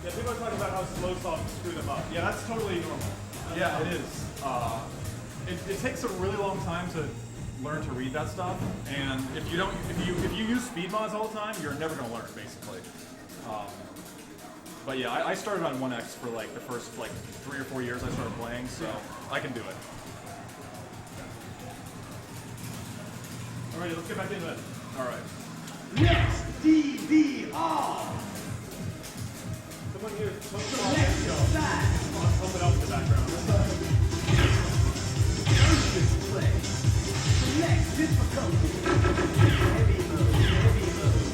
Yeah, people are talking about how slow songs screw them up. Yeah, that's totally normal. Yeah, it is. It takes a really long time to learn to read that stuff, and if you use speed mods all the time, you're never going to learn basically. But yeah, I started on 1X for like the first like 3 or 4 years I started playing, so I can do it. Alright, let's get back into it. All right. Next, DDR. Someone here, someone Select your side. Pump It Up in the background. Urgent play. Select difficulty. Heavy mode, heavy mode.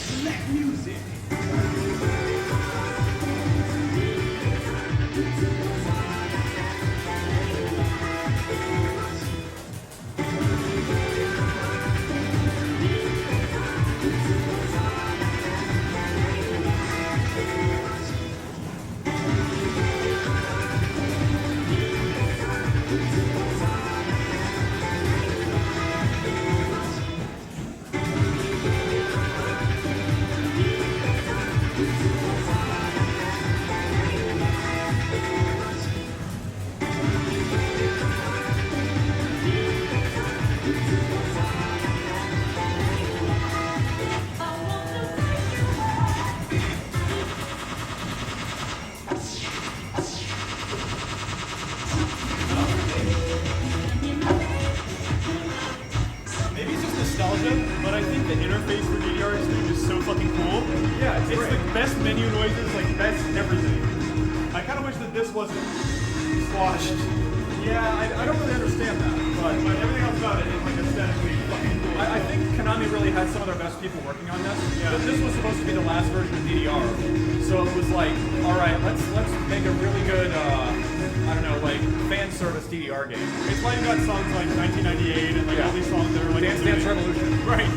Select music. Maybe it's just nostalgia, but I think the interface for DDR is so fucking cool. Yeah, it's It's great. the best menu noises, like best everything. I kind of wish that this wasn't squashed, Yeah, I don't really understand that, but everything else about it is like aesthetically fucking cool. I think Konami really had some of their best people working on this. Yeah. This was supposed to be the last version of DDR, so it was like, all right, let's make a really good, I don't know, like fan service DDR game. It's why you got songs like 1998 and like all these songs that are like Dance Dance Revolution. Right.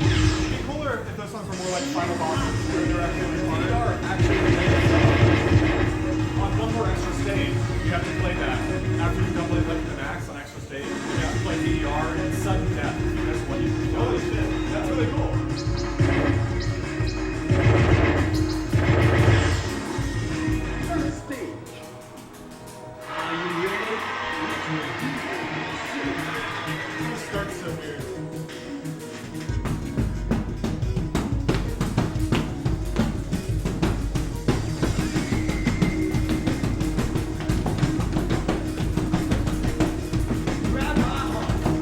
It'd be cooler if those songs were more like Final Bosses, where they're actually like fun. DDR actually made on one more extra step campaign, you have to play that. After you've done playing Legend of Max on extra stage, you have to play DDR and sudden death. That's what you do. Holy shit, that's really cool. First stage. Are you ready? This starts so weird. Grab my heart.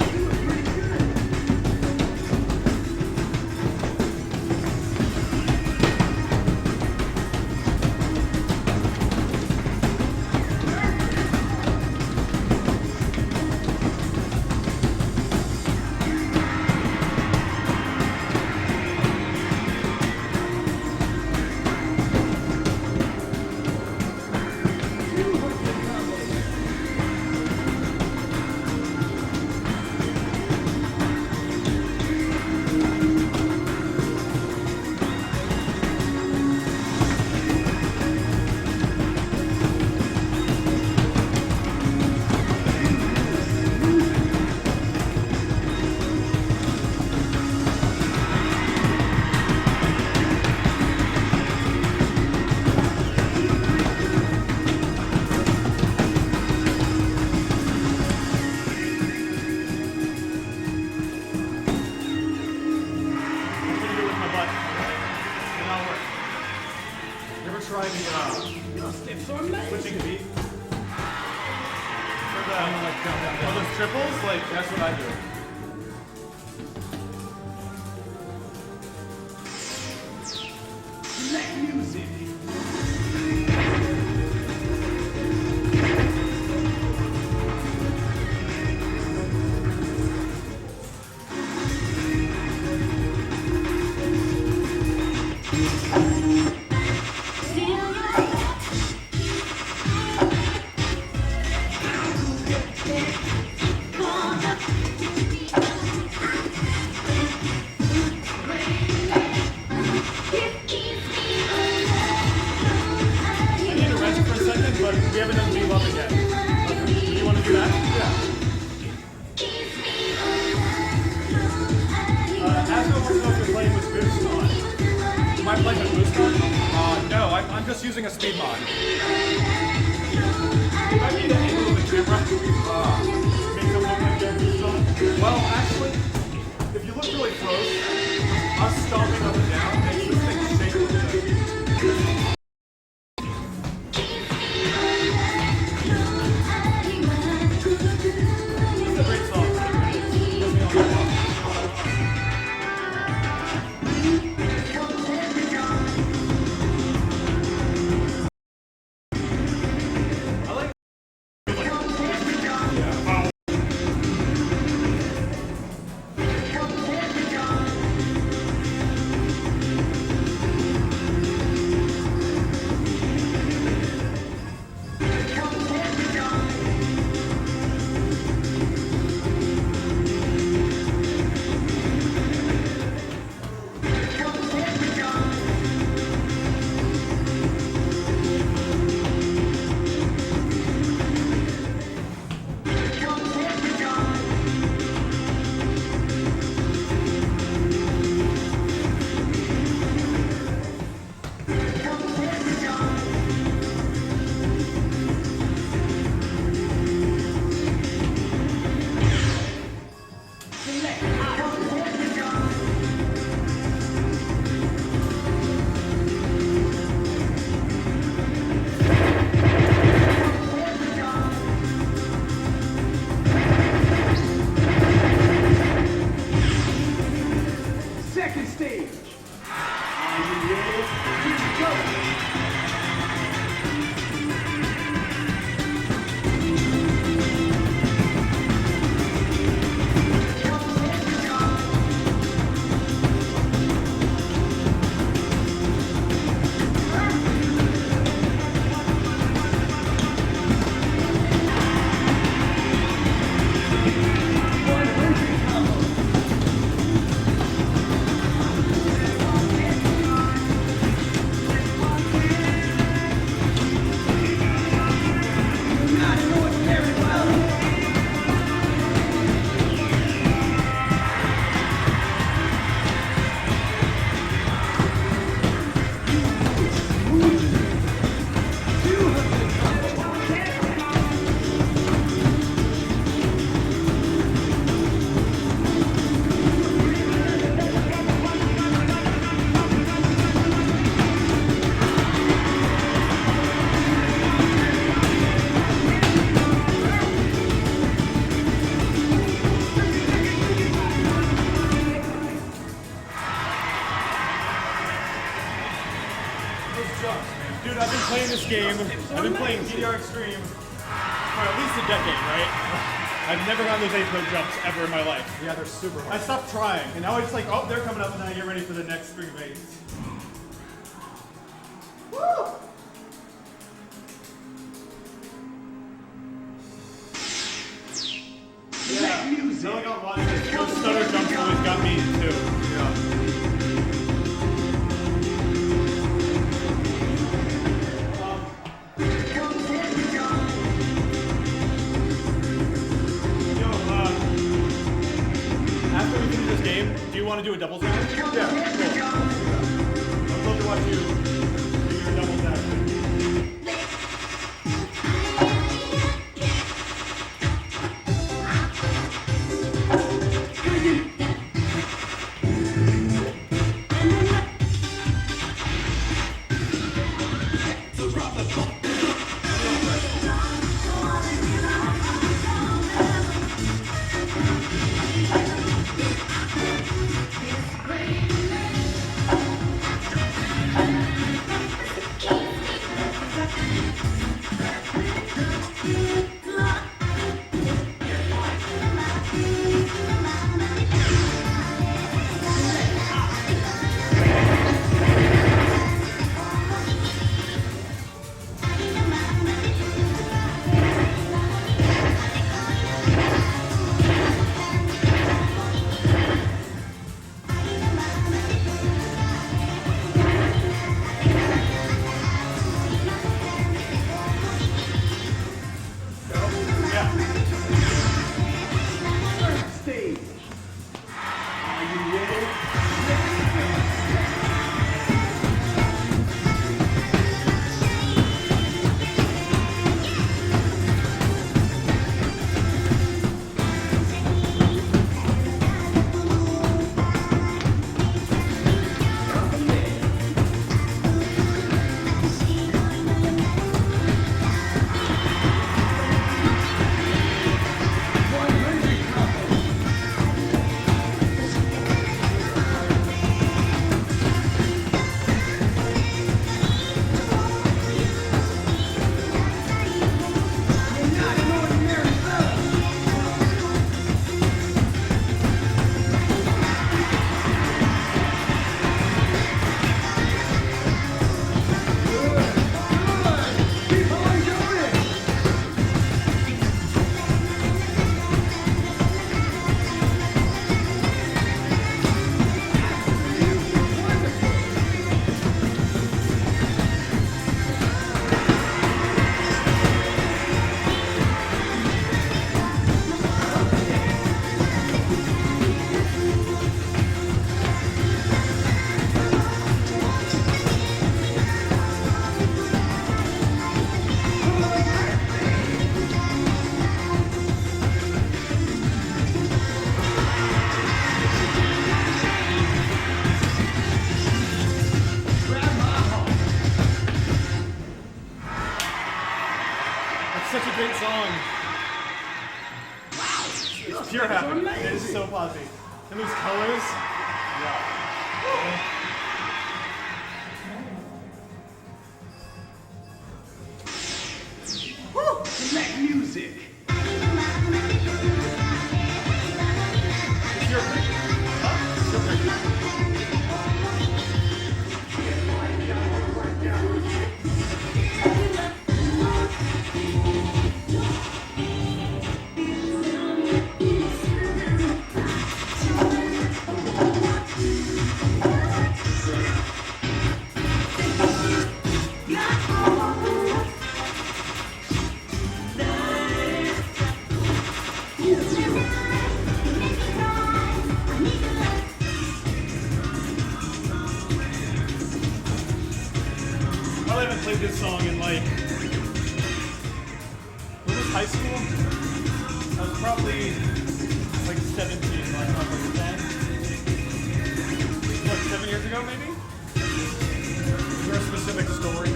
You were pretty good. You were good combo. I'm gonna do it with my butt. And that'll work. You ever try the Your steps are amazing. switching beat? For the, Like jump down, for down. those triples? Like, that's what I do. Let music. I need to rest for a second, but we haven't done Be Loving yet. Do you want to do that? Ask wants to know if you're playing with boost on. Am I playing with boost on? No, I'm just using a speed mod. You might need to angle the camera. Make it look like you have boost on. Well, actually, if you look really close, us stomping up and down makes this thing shake a little bit. game. I've been playing DDR Extreme for at least a decade, right? I've never gotten those ace mode jumps ever in my life. Yeah, they're super hard. I stopped trying, and now it's like, oh, they're coming up, and then I get ready for the next string of aces. Woo! Select music. Selling out lots of those stutter jumps always got me too. After we finish this game, do you want to do a double tap? Yeah, cool. I'd love to watch you do your double tap. Stage. Are you ready? It's such a great song. It's pure happiness. It is so posse. And those colors. Select music. It's your pick. Huh? It's your pick. I haven't played this song in like, when was high school? I was probably like 17 when I started playing this song. What, 7 years ago maybe? Is there a specific story?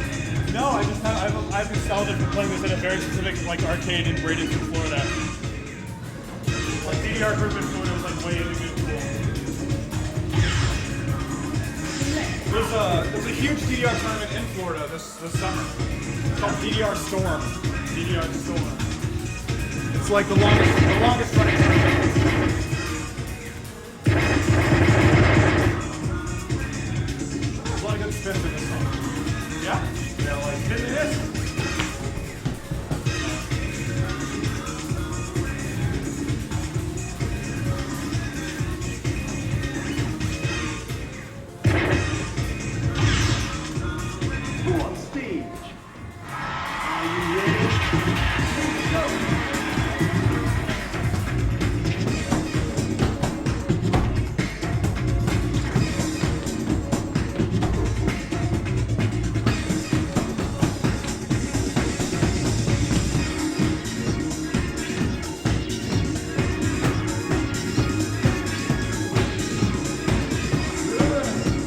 No, I just have, I've nostalgia for playing this at a very specific like arcade in Bradenton, Florida. Like DDR group in Florida was like way into good school. There's a huge DDR tournament in Florida this summer. It's called DDR Storm. DDR Storm. It's like the longest running tournament. There's a lot of good spins in this song. Yeah? Yeah, like spin this. Who on stage? Are you ready? Go!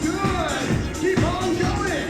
Good! Keep on going!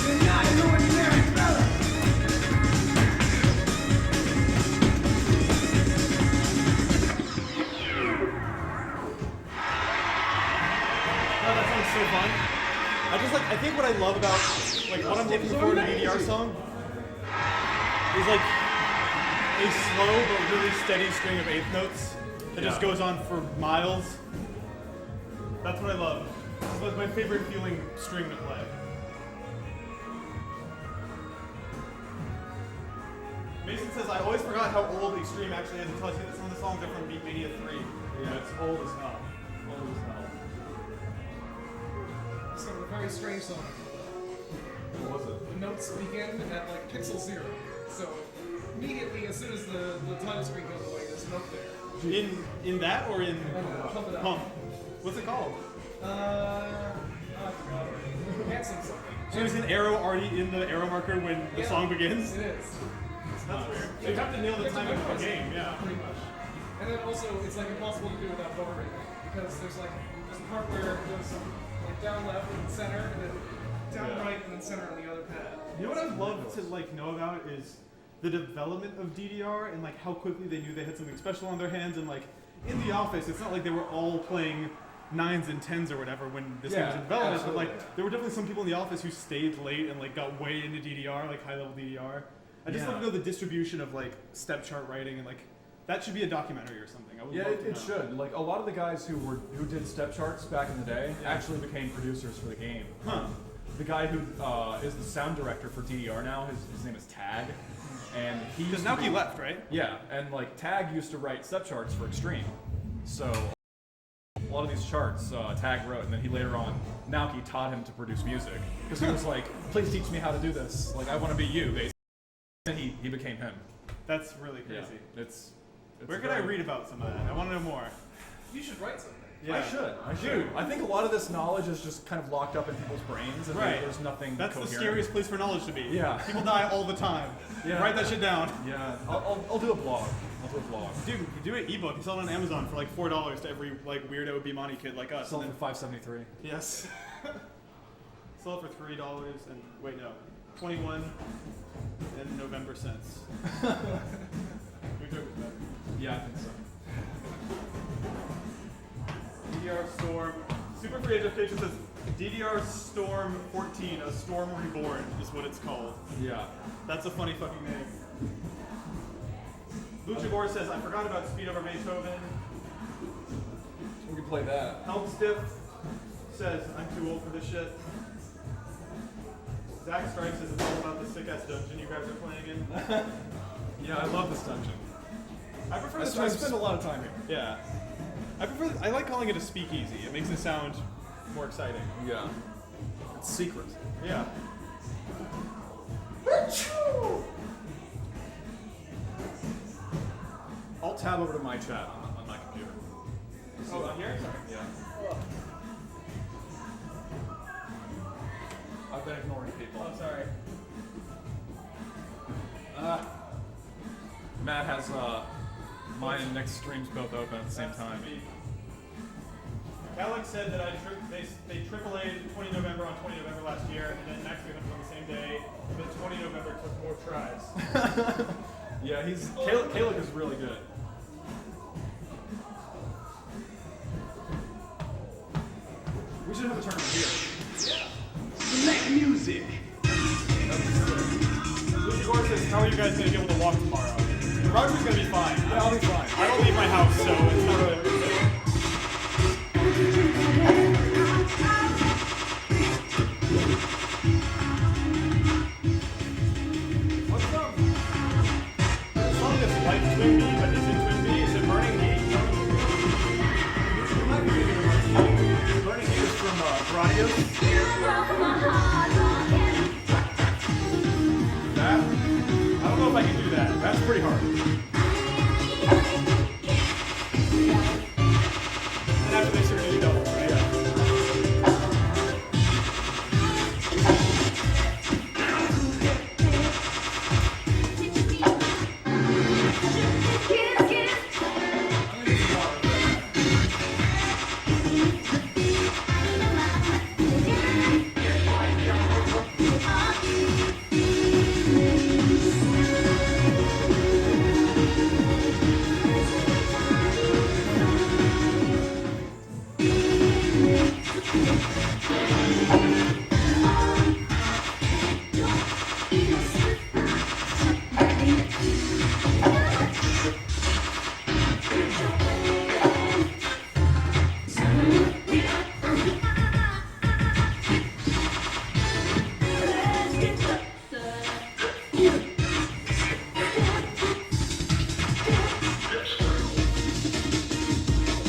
You're not an ordinary fella! Oh, that sounds so fun. I think what I love about, like, what I'm looking for in a DDR song is, like, a slow but really steady string of eighth notes that just Yeah. goes on for miles. That's what I love. This was my favorite feeling string to play. Mason says, I always forgot how old Extreme actually is until I see that some of the songs are from Beatmania 3. Yeah, it's old as hell. Old as hell. So a very strange song. What was it? The notes begin at like pixel 0. So immediately, as soon as the title screen goes away, there's a note there. In that or in Pump It Up. Pump? What's it called? I forgot already. Handsome something. So is an arrow already in the arrow marker when the Yeah, song begins? It is. That's weird. So you have to nail the It's a timing of the good game, process, yeah. Pretty much. And then also, it's like impossible to do without buffering, because there's a part where it goes like down left and then center, and then down Yeah. right and then center on the other pad. You know what I'd love to know about is the development of DDR and like how quickly they knew they had something special on their hands, and like in the office, it's not like they were all playing 9s and 10s or whatever when this game was in development, but like there were definitely some people in the office who stayed late and like got way into DDR, like high level DDR. I just love to know the distribution of like step chart writing, and like that should be a documentary or something. I would Yeah, love to it know. should. Like a lot of the guys who did step charts back in the day actually became producers for the game. Huh. The guy who is the sound director for DDR now, his name is Tag, and he Because used now to he be- left, right? Yeah, and like Tag used to write step charts for Extreme, so a lot of these charts Tag wrote, and then he later on Naoki taught him to produce music because he was like, "Please teach me how to do this. Like I want to be you." Basically, and he became him. That's really crazy. Yeah, it's Where can I read about some of that? I want to know more. You should write something. Yeah. I should. I think a lot of this knowledge is just kind of locked up in people's brains, and Right. there's nothing. That's coherent. the scariest place for knowledge to be. Yeah. People die all the time. Yeah. Write that shit down. Yeah, I'll do a blog. I'll do a blog. Dude, you do an ebook. You sell it on Amazon for like $4 to every like weirdo Bimani kid like us. Sell and it for $5.73. yes. Sell it for $3 and wait no, 21 and November cents. Your joke was better. Yeah, I think so. DDR Storm. Super Free Education says DDR Storm 14, a Storm Reborn is what it's called. Yeah. That's a funny fucking name. Luchagor says, I forgot about Speed Over Beethoven. We can play that. Helm Stiff says, I'm too old for this shit. Zach Stripes says it's all about the sick ass dungeon you guys are playing in. Yeah, I love this dungeon. I prefer I the spend a lot of time here. Yeah. I like calling it a speakeasy. It makes it sound more exciting. Yeah. It's secret. Yeah. I'll tab over to my chat on my computer. Oh, on here? Sorry. Yeah. I've been ignoring people. Oh, sorry. Matt has mine and Nick's streams both open at the same time. Alex said that they AAA'd 20 November on 20 November last year, and then next week on the same day, but 20 November took more tries. Yeah, Caleb is really good. We should have a tournament here. Select music. Lucy Gore says, how are you guys going to be able to walk tomorrow? Roger's going to be fine. Yeah, I'll be fine. I don't leave my house, so it's not really a big deal. What's up? The song that's like Twinbee, but isn't Twinbee. Is it Burning Heat? You might be thinking of Burning Heat is from Gradius. That? I don't know if I can do that. That's pretty hard. And after this, you're going to do doubles, right? Yeah.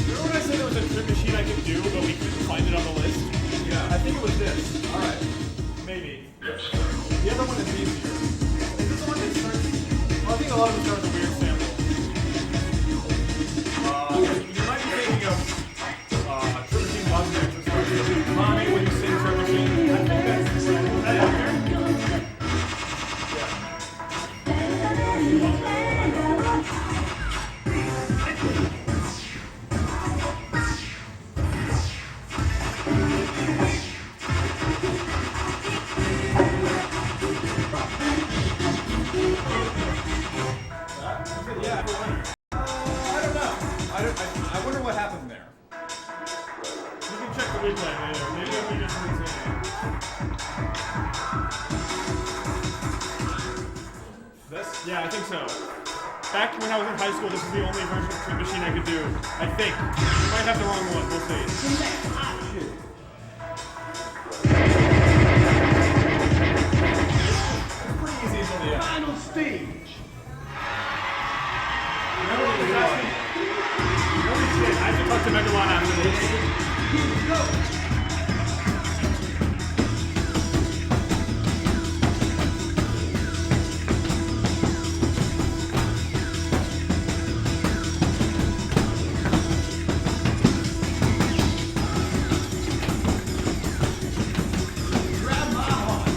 Remember when I said there was a trip machine I could do, but we couldn't find it on the list? Yeah, I think it was this. All right. Maybe. The other one is easier. Is this the one that starts? Well, I think a lot of them start with a weird sample. You might be thinking of Trip Machine Boss Dance that starts with Mommy when you sing Trip Machine. I think that's was that out there? Yeah. I don't know. I wonder what happened there. You can check the replay later. Maybe if we just routine. This? Yeah, I think so. Back when I was in high school, this is the only version of Trip Machine I could do. I think. You might have the wrong one. We'll see. Select option. It's pretty easy until the end. Final stage. Nobody shit. I have to talk to Megalon after this. Here we go. Grab my heart.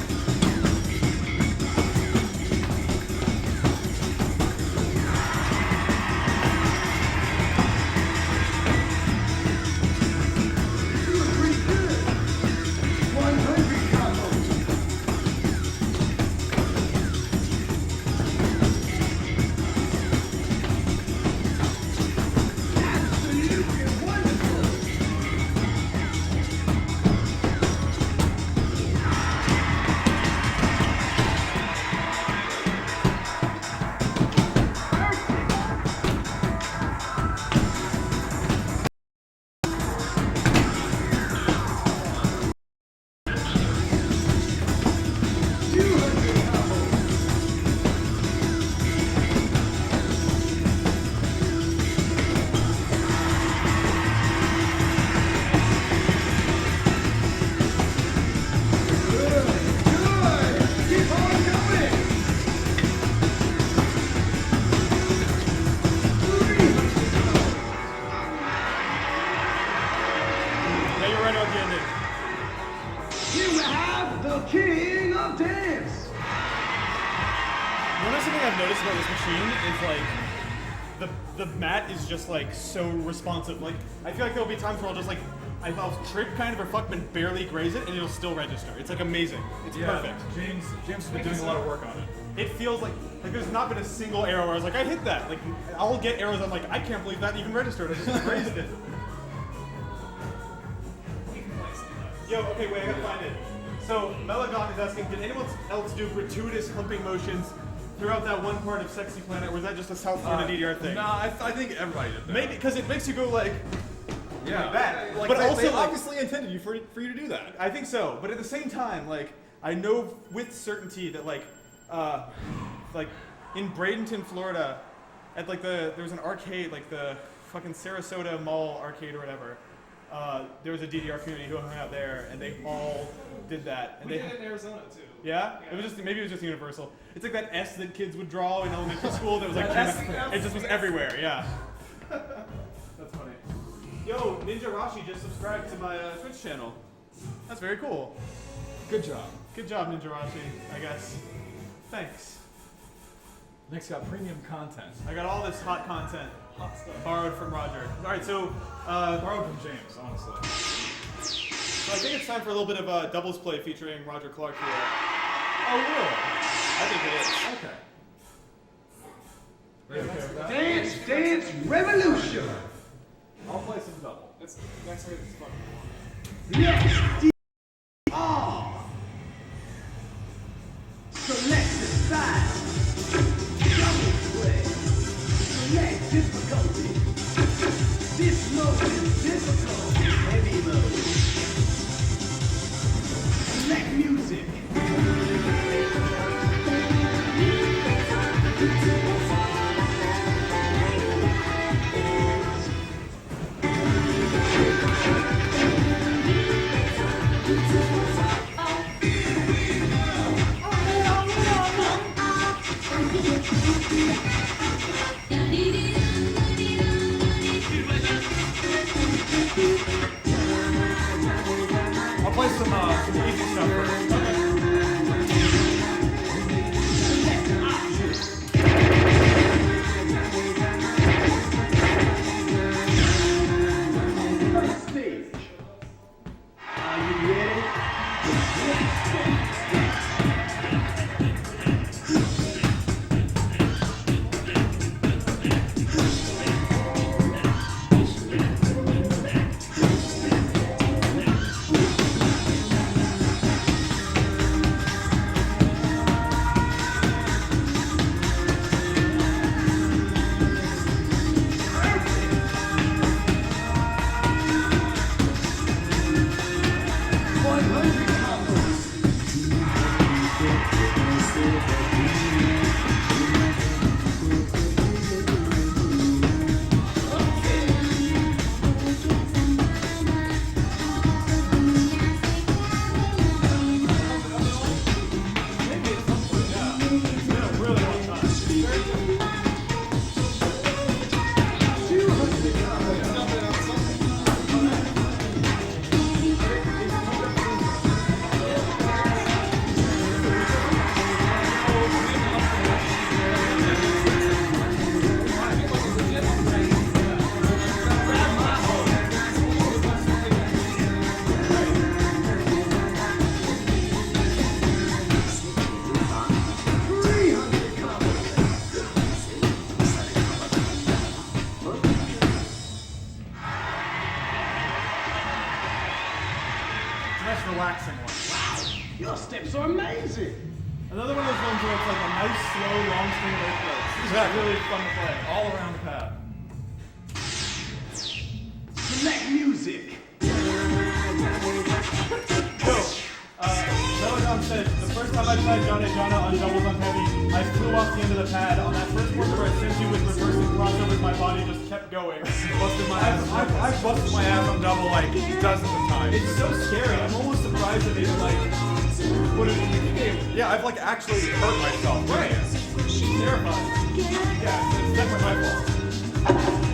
Yeah, you're right about the ending. Here we have the king of dance. You know something I've noticed about this machine is like the mat is just like so responsive. Like I feel like there'll be times where I'll just like I'll trip kind of or fuck and barely graze it and it'll still register. It's like amazing. It's perfect. James has been doing a lot of work on it. It feels like there's not been a single arrow where I was like I hit that. Like I'll get arrows I'm like I can't believe that even registered. I just grazed it. Yo, okay, wait, I gotta find it. So Melagon is asking, did anyone else do gratuitous humping motions throughout that one part of Sexy Planet, or was that just a South Florida DDR thing? No, I think everybody did that. Maybe because it makes you go like that. Like, but they also, like, obviously intended you for you to do that. I think so. But at the same time, like I know with certainty that like in Bradenton, Florida, at like there was an arcade, like the fucking Sarasota Mall arcade or whatever. There was a DDR community who hung out there, and they all did that. And We they did it in Arizona too. Yeah? It was just maybe it was just universal. It's like that S that kids would draw in elementary school that was like it just was everywhere, yeah. That's funny. Yo, Ninja Rashi just subscribed to my Twitch channel. That's very cool. Good job. Good job, Ninja Rashi, I guess. Thanks. Nick's got premium content. I got all this hot content Hot stuff. borrowed from Roger. Alright, so Borrowed from James, honestly. so I think it's time for a little bit of doubles play featuring Roger Clark here. Oh, really? I think it is. Okay. You okay with that? Dance, dance, revolution. I'll play some double. That's way this fun. Yes, DDR. Selected style. Double play. Select difficulty. This mode is difficult. Heavy mode. Select music. I'll play some easy stuff first. First stage. Are you ready? Nice relaxing one. Your steps are amazing. Another one of those ones where it's like a nice, slow, long string of eight notes. It's Exactly. really fun to play. All around the pad. Select music. Yo, Meladon said, the first time I tried Jana on doubles on heavy, I flew off the end of the pad. On that first one where I sent you with reversing crossovers, my body just kept going. Busted my ass. I've busted my ass on double like dozens of times. It's so scary. I'm almost surprised that they like put it in the game. Yeah, I've like actually hurt myself. Right. It's terrifying. Yeah, it's definitely my fault.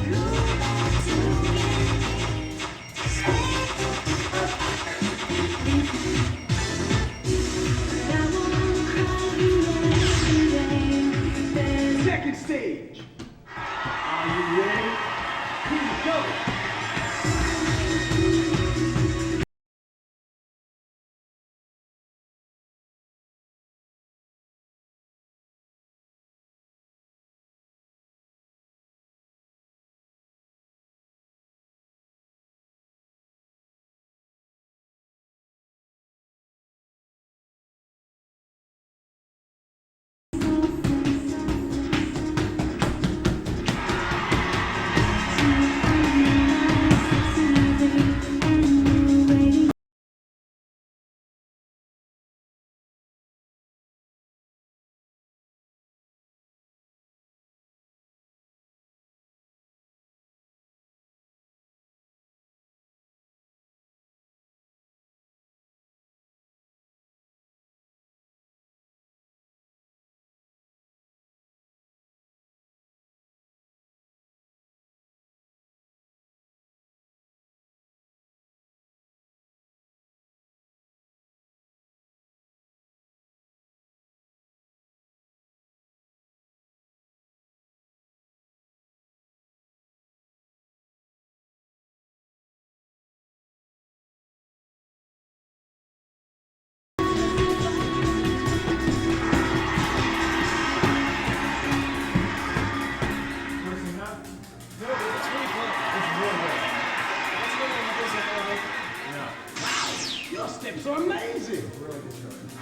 Your steps are amazing. Really good choice.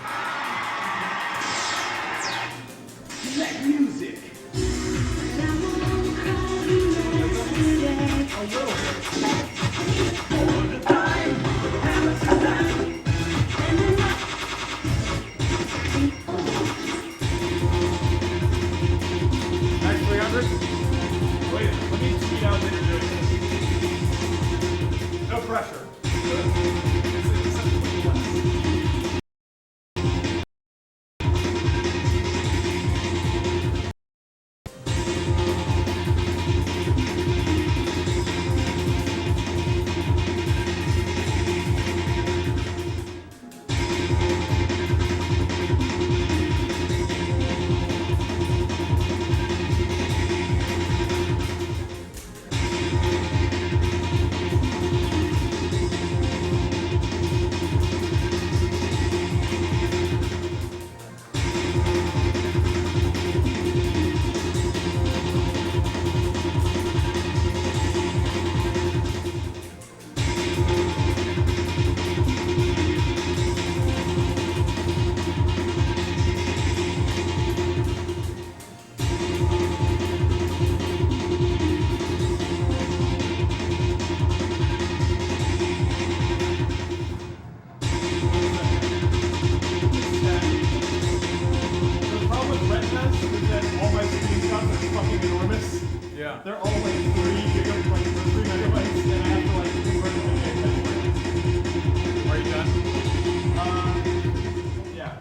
Select music. Next 300. Wait, let me tweet out later doing this. No pressure. The problem with retinas is that all my screenshots are fucking enormous. Yeah. They're all like 3 gigabytes, like 3 megabytes, and I have to like convert them into Are you done? yeah.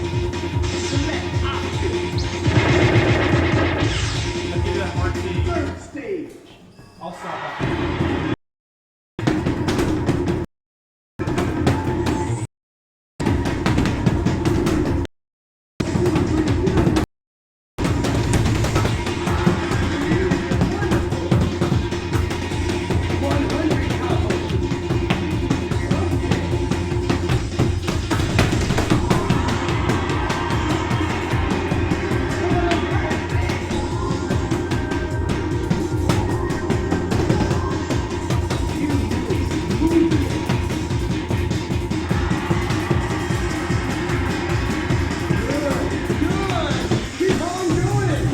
Select options. I give that RT. Third stage. I'll stop after. Keep on doing it.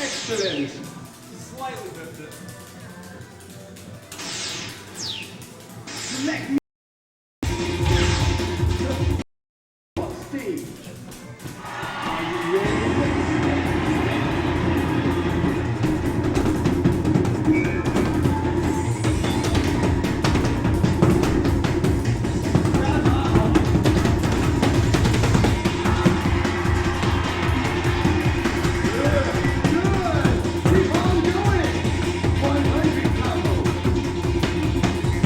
Excellent. Slightly missed it. Select stage. Are you ready? Good. Keep on doing it. 100 combo.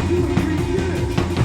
Doing pretty good.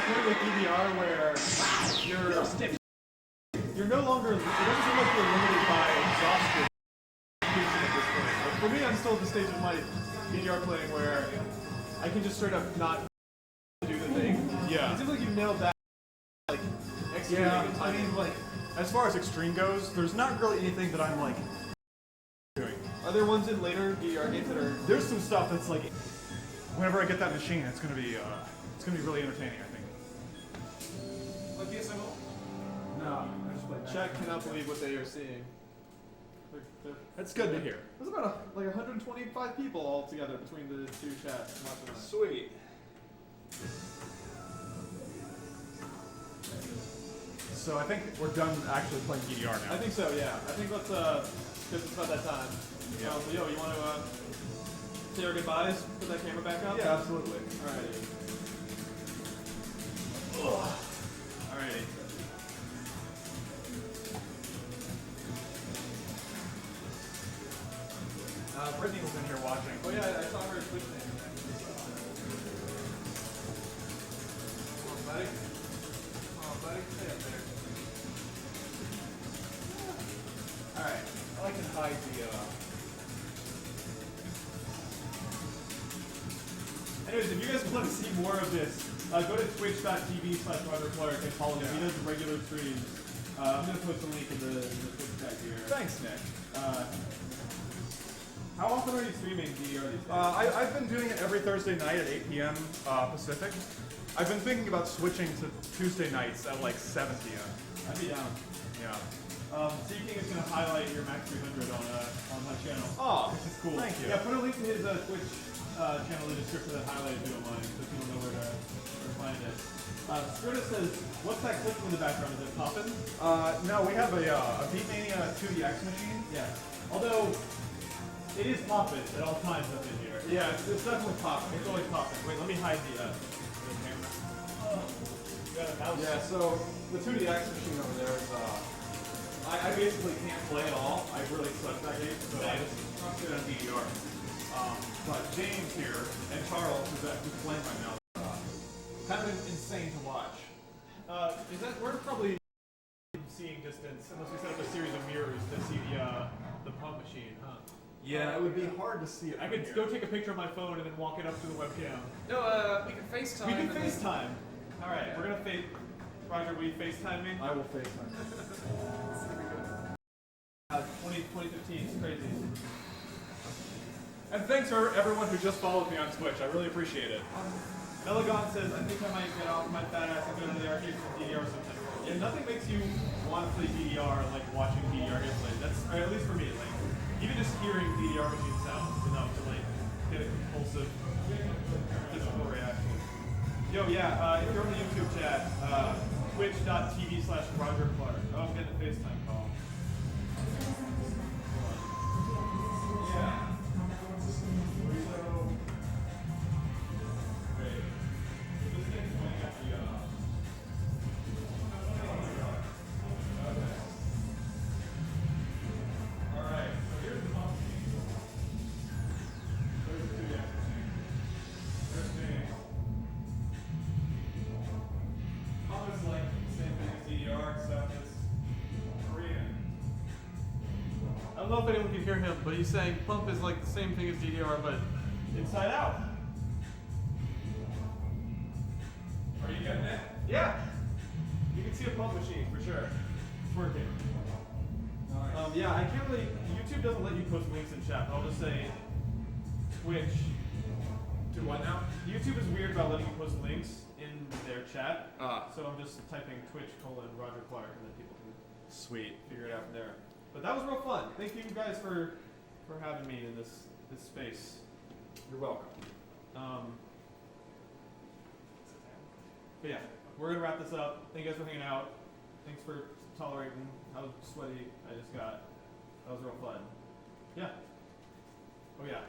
point with DDR where you're no longer. It doesn't seem like you're limited by exhaustion at this point. Like for me, I'm still at the stage of my DDR playing where I can just straight up not do the thing. Yeah. It seems like you've nailed that. Like executing Yeah, and I timing. mean, like, as far as extreme goes, there's not really anything that I'm like doing. Are there ones in later DDR games that are? There's some stuff that's like, whenever I get that machine, it's gonna be really entertaining, I think. Like PSMO? No, I just played Chat cannot believe what they are seeing. That's good to hear. There's about like 125 people all together between the two chats watching that. Sweet. So I think we're done actually playing DDR now. I think so, yeah. I think let's, because it's about that time. Yeah. So, yo, you want to say our goodbyes? Put that camera back up? Yeah, absolutely. Alrighty. Alrighty. Brittany was in here watching. Oh yeah, I saw her Twitch name. Come on, buddy. Come on, buddy. Stay up there. Alright. I can hide the. Anyways, if you guys want to see more of this, go to twitch.tv/RogerClark and follow him. He does regular streams. I'm going to post a link in the Twitch chat here. Thanks, Nick. How often are you streaming DDR these days? I've been doing it every Thursday night at 8 p.m. Pacific. I've been thinking about switching to Tuesday nights at like 7 p.m. I'd be down. Yeah. Seeking is going to highlight your Max 300 on my channel. Oh, This is cool. Thank you. Yeah, put a link to his Twitch channel in the description of that highlight if you don't mind, so people know where to find it. Skirta says, what's that clicking in the background? Is it popping? No, we have a Beatmania 2DX machine. Yeah. Although, it is popping at all times up in here. Yeah, it's definitely popping. It's always popping. Wait, let me hide the camera. Oh, got a mouse. Yeah, so the 2DX machine over there is, I basically can't play at all. I really suck at that game, so I just trust it on DDR. But James here and Charles, who's playing right now, kind of insane to watch. Is that we're probably seeing distance unless we set up a series of mirrors to see the pump machine, huh? Yeah, it would be hard to see it. I could go take a picture of my phone and then walk it up to the webcam. No, we can FaceTime. We can and then- FaceTime. All right, we're gonna Roger, will you FaceTime me? I will FaceTime. 2015 is crazy. And thanks for everyone who just followed me on Twitch. I really appreciate it. Melagon says, I think I might get off my fat ass and go to the arcade for DDR sometime. Yeah, nothing makes you want to play DDR like watching DDR gameplay. That's, or at least for me, like, even just hearing DDR machine sounds is enough to like get a compulsive physical reaction. Yo, yeah, if you're on the YouTube chat, twitch.tv/RogerClark. Oh, I'm getting a FaceTime call. Yeah. I don't know if anyone can hear him, but he's saying pump is like the same thing as DDR, but inside out. Are you getting it? Yeah. You can see a pump machine for sure. It's working. Nice. Yeah, I can't really. YouTube doesn't let you post links in chat. I'll just say Twitch. Do what now? YouTube is weird about letting you post links in their chat. Ah. So I'm just typing Twitch:RogerClark and then people can Sweet. figure it out from there. But that was real fun. Thank you guys for having me in this space. You're welcome. But yeah, we're gonna wrap this up. Thank you guys for hanging out. Thanks for tolerating how sweaty I just got. That was real fun. Yeah. Oh yeah.